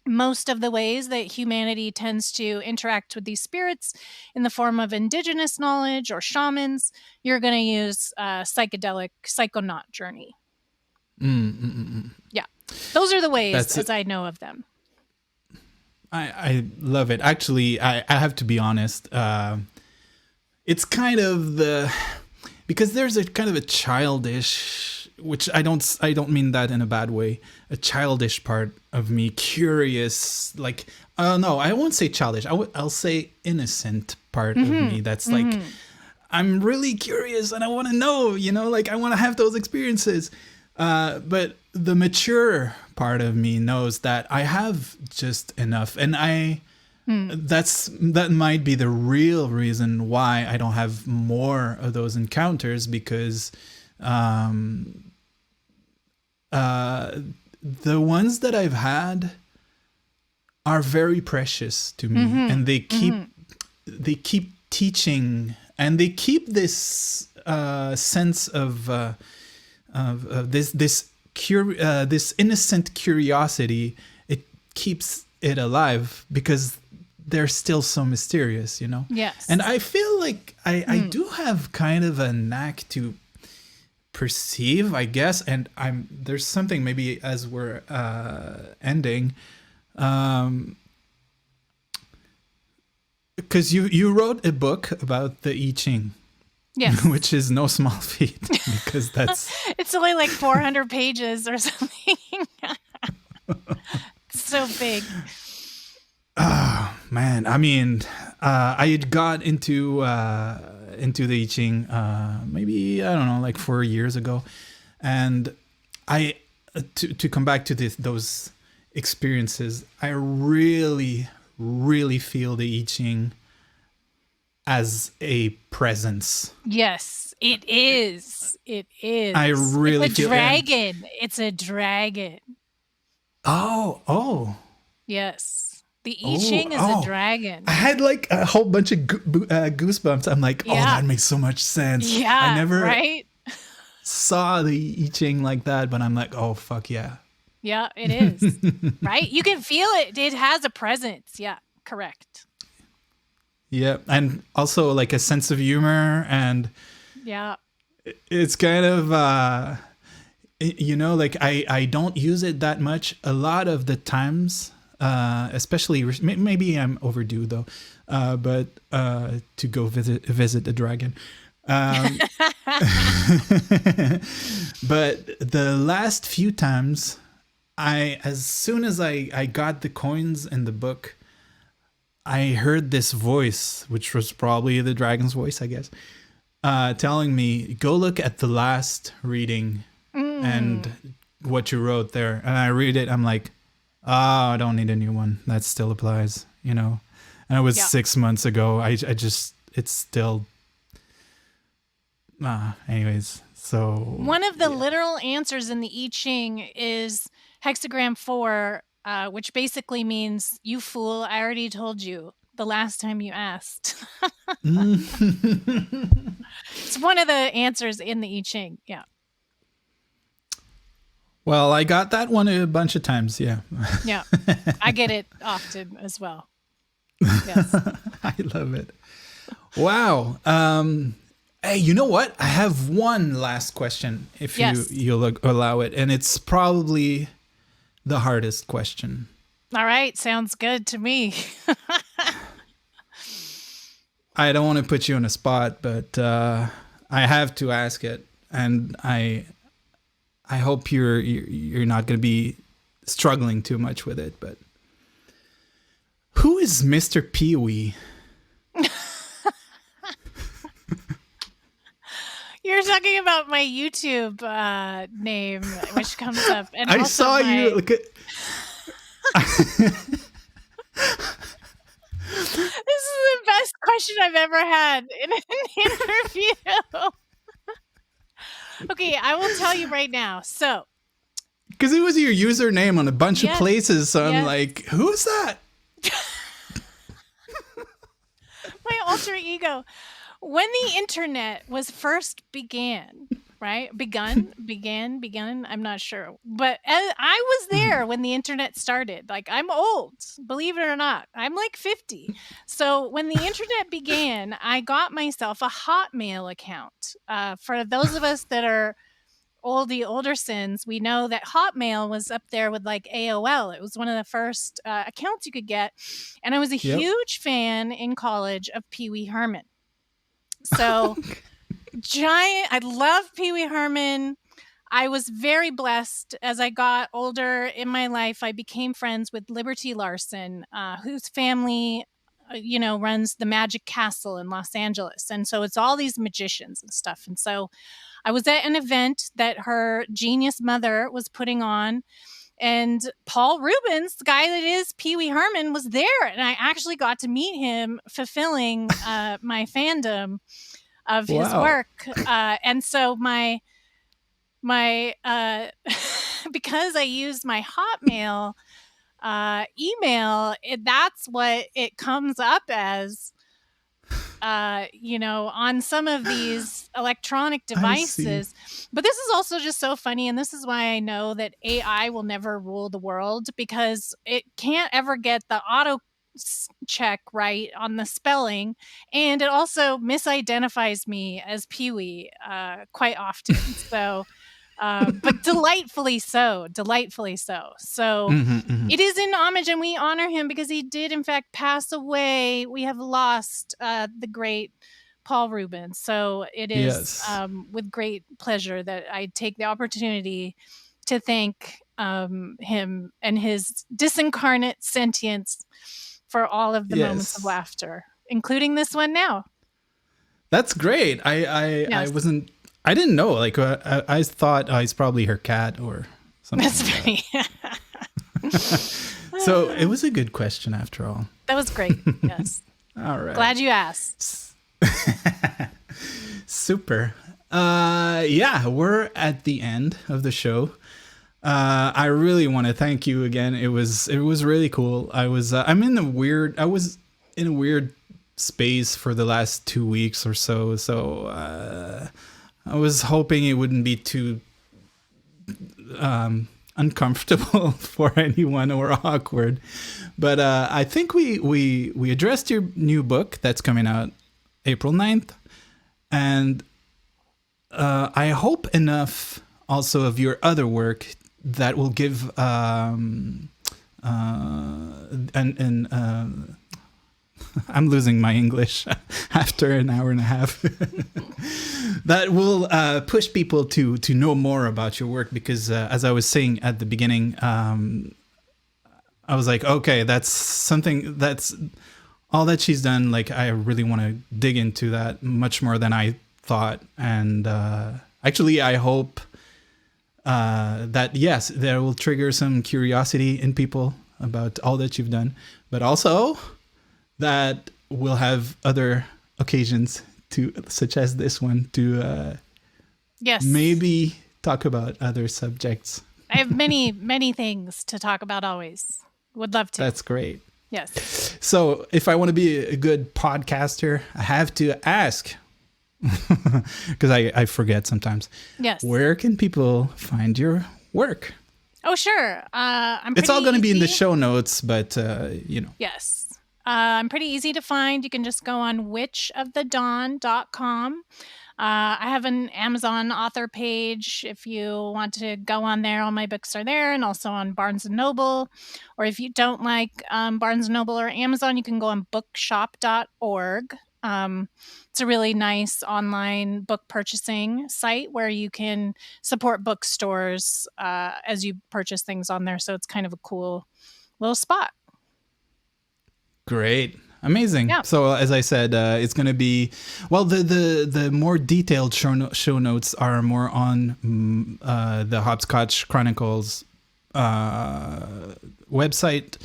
most of the ways that humanity tends to interact with these spirits in the form of indigenous knowledge or shamans, you're going to use psychedelic psychonaut journey. Yeah. Those are the ways as I know of them. I love it. Actually, I have to be honest. It's kind of because there's a kind of a childish, which I don't mean that in a bad way, a childish part of me, curious, like, no, I won't say childish. I'll say innocent part of me. That's like, I'm really curious and I want to know, like I want to have those experiences. But the mature part of me knows that I have just enough, and that might be the real reason why I don't have more of those encounters, because the ones that I've had are very precious to me, and they keep teaching, and they keep this sense of this innocent curiosity. It keeps it alive because they're still so mysterious, Yes. And I feel like I do have kind of a knack to perceive, I guess, and there's something maybe as we're ending, because you wrote a book about the I Ching. Yes. Which is no small feat, because it's only like 400 pages or something. It's so big. Oh man, I mean, I had got into the I Ching maybe, I don't know, like 4 years ago, and I to come back to those experiences, I really, really feel the I Ching as a presence. Yes, it is. It is. I really feel dragon. It's a dragon. Oh. Yes. The I Ching is a dragon. I had like a whole bunch of goosebumps. I'm like, that makes so much sense. Yeah, I never saw the I Ching like that, but I'm like, oh, fuck yeah. Yeah, it is. Right? You can feel it. It has a presence. Yeah, correct. Yeah, and also like a sense of humor, and it's kind of like I don't use it that much a lot of the times, especially maybe I'm overdue though, but to go visit the dragon. But the last few times, as soon as I got the coins in the book, I heard this voice, which was probably the dragon's voice, I guess, telling me, go look at the last reading and what you wrote there. And I read it. I'm like, I don't need a new one. That still applies, And it was 6 months ago. It's still... anyways, so... One of the literal answers in the I Ching is hexagram 4, which basically means, you fool, I already told you the last time you asked. It's one of the answers in the I Ching. Yeah. Well, I got that one a bunch of times. Yeah. Yeah. I get it often as well. Yes. I love it. Wow. Hey, you know what? I have one last question, if you'll allow it. And it's probably the hardest question. All right. Sounds good to me. I don't want to put you on a spot, but I have to ask it. And I hope you're not going to be struggling too much with it. But Who is Mr. Pee-wee? You're talking about my YouTube name, which comes up, and I also saw my... you. Look at. This is the best question I've ever had in an interview. Okay, I will tell you right now. So, because it was your username on a bunch of places, so I'm like, who's that? My alter ego. When the internet was first began, right? Begun. I'm not sure. But I was there when the internet started. Like, I'm old, believe it or not. I'm like 50. So when the internet began, I got myself a Hotmail account. For those of us that are older sins, we know that Hotmail was up there with like AOL. It was one of the first accounts you could get. And I was a huge fan in college of Pee Wee Herman. So I love Pee Wee Herman. I was very blessed as I got older in my life. I became friends with Liberty Larson, whose family, runs the Magic Castle in Los Angeles. And so it's all these magicians and stuff. And so I was at an event that her genius mother was putting on. And Paul Rubens, the guy that is Pee Wee Herman, was there. And I actually got to meet him fulfilling my fandom of his work. And so my because I used my Hotmail email, that's what it comes up as. On some of these electronic devices. But this is also just so funny. And this is why I know that AI will never rule the world, because it can't ever get the auto check right on the spelling. And it also misidentifies me as Pee-wee quite often. So... but delightfully so. So it is in homage, and we honor him because he did in fact pass away. We have lost the great Paul Rubens. So it is with great pleasure that I take the opportunity to thank him and his disincarnate sentience for all of the moments of laughter, including this one now. That's great. I wasn't... I didn't know. Like, I thought it's probably her cat or something. That's funny. So it was a good question after all. That was great. Yes. All right. Glad you asked. Super. We're at the end of the show. I really want to thank you again. It was really cool. I was in a weird space for the last 2 weeks or so. So I was hoping it wouldn't be too uncomfortable for anyone or awkward. But I think we addressed your new book that's coming out April 9th. And I hope enough also of your other work that will give I'm losing my English after an hour and a half. That will push people to know more about your work, because as I was saying at the beginning, I was like, okay, that's something, that's all that she's done. Like, I really want to dig into that much more than I thought. And actually, I hope that, yes, there will trigger some curiosity in people about all that you've done, but also that we'll have other occasions such as this one, to maybe talk about other subjects. I have many, many things to talk about always. Would love to. That's great. Yes. So if I want to be a good podcaster, I have to ask, because I forget sometimes. Yes. Where can people find your work? Oh, sure. It's all going to be in the show notes, but Yes. I'm pretty easy to find. You can just go on witchofthedawn.com. I have an Amazon author page. If you want to go on there, all my books are there, and also on Barnes & Noble. Or if you don't like Barnes & Noble or Amazon, you can go on bookshop.org. It's a really nice online book purchasing site where you can support bookstores as you purchase things on there. So it's kind of a cool little spot. Great. Amazing. Yeah. So as I said, it's going to be, well, the more detailed show notes are more on the Hopscotch Chronicles website.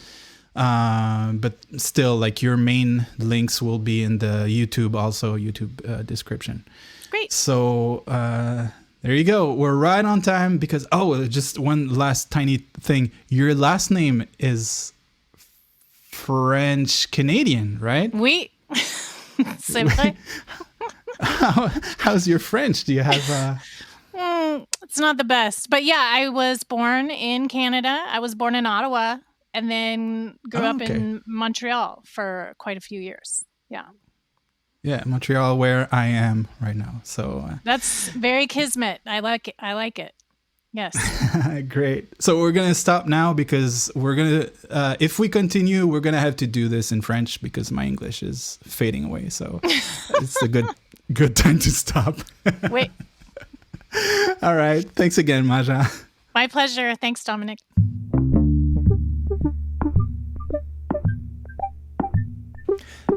But still, like, your main links will be in the YouTube description. Great. So there you go. We're right on time because, just one last tiny thing. Your last name is French Canadian, right? Oui. C'est vrai. How's your French? Do you have it's not the best, but yeah, I was born in Canada. I was born in Ottawa and then grew up in Montreal for quite a few years. Yeah. Yeah, Montreal, where I am right now. So that's very kismet. I like it. Yes. Great. So we're going to stop now because we're going to, if we continue, we're going to have to do this in French because my English is fading away. So it's a good time to stop. Wait. All right. Thanks again, Maja. My pleasure. Thanks, Dominic.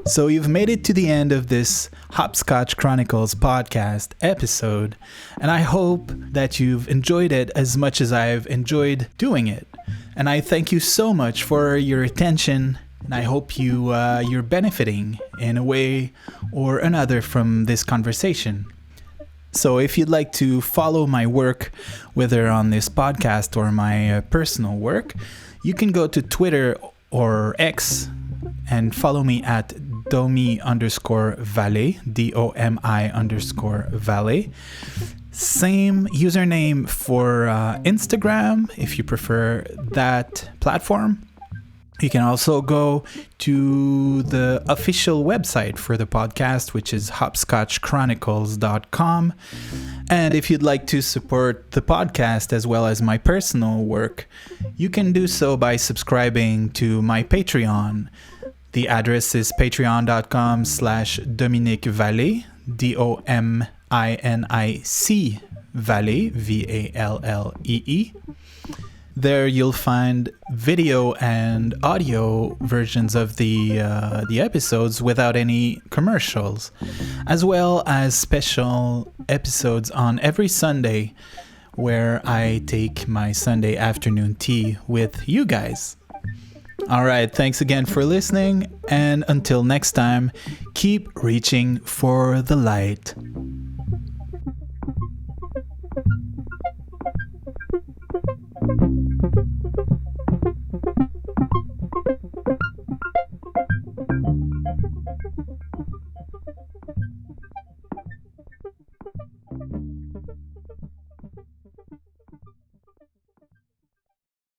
So you've made it to the end of this Hopscotch Chronicles podcast episode, and I hope that you've enjoyed it as much as I've enjoyed doing it. And I thank you so much for your attention, and I hope you're benefiting in a way or another from this conversation. So if you'd like to follow my work, whether on this podcast or my personal work, you can go to Twitter or X and follow me at Domi_Valley, DOMI_Valley. Same username for Instagram, if you prefer that platform. You can also go to the official website for the podcast, which is hopscotchchronicles.com. And if you'd like to support the podcast as well as my personal work, you can do so by subscribing to my Patreon. The address is patreon.com/Dominic Vallée, DOMINIC Vallée, VALLEE. There you'll find video and audio versions of the episodes without any commercials, as well as special episodes on every Sunday where I take my Sunday afternoon tea with you guys. All right, thanks again for listening, and until next time, keep reaching for the light.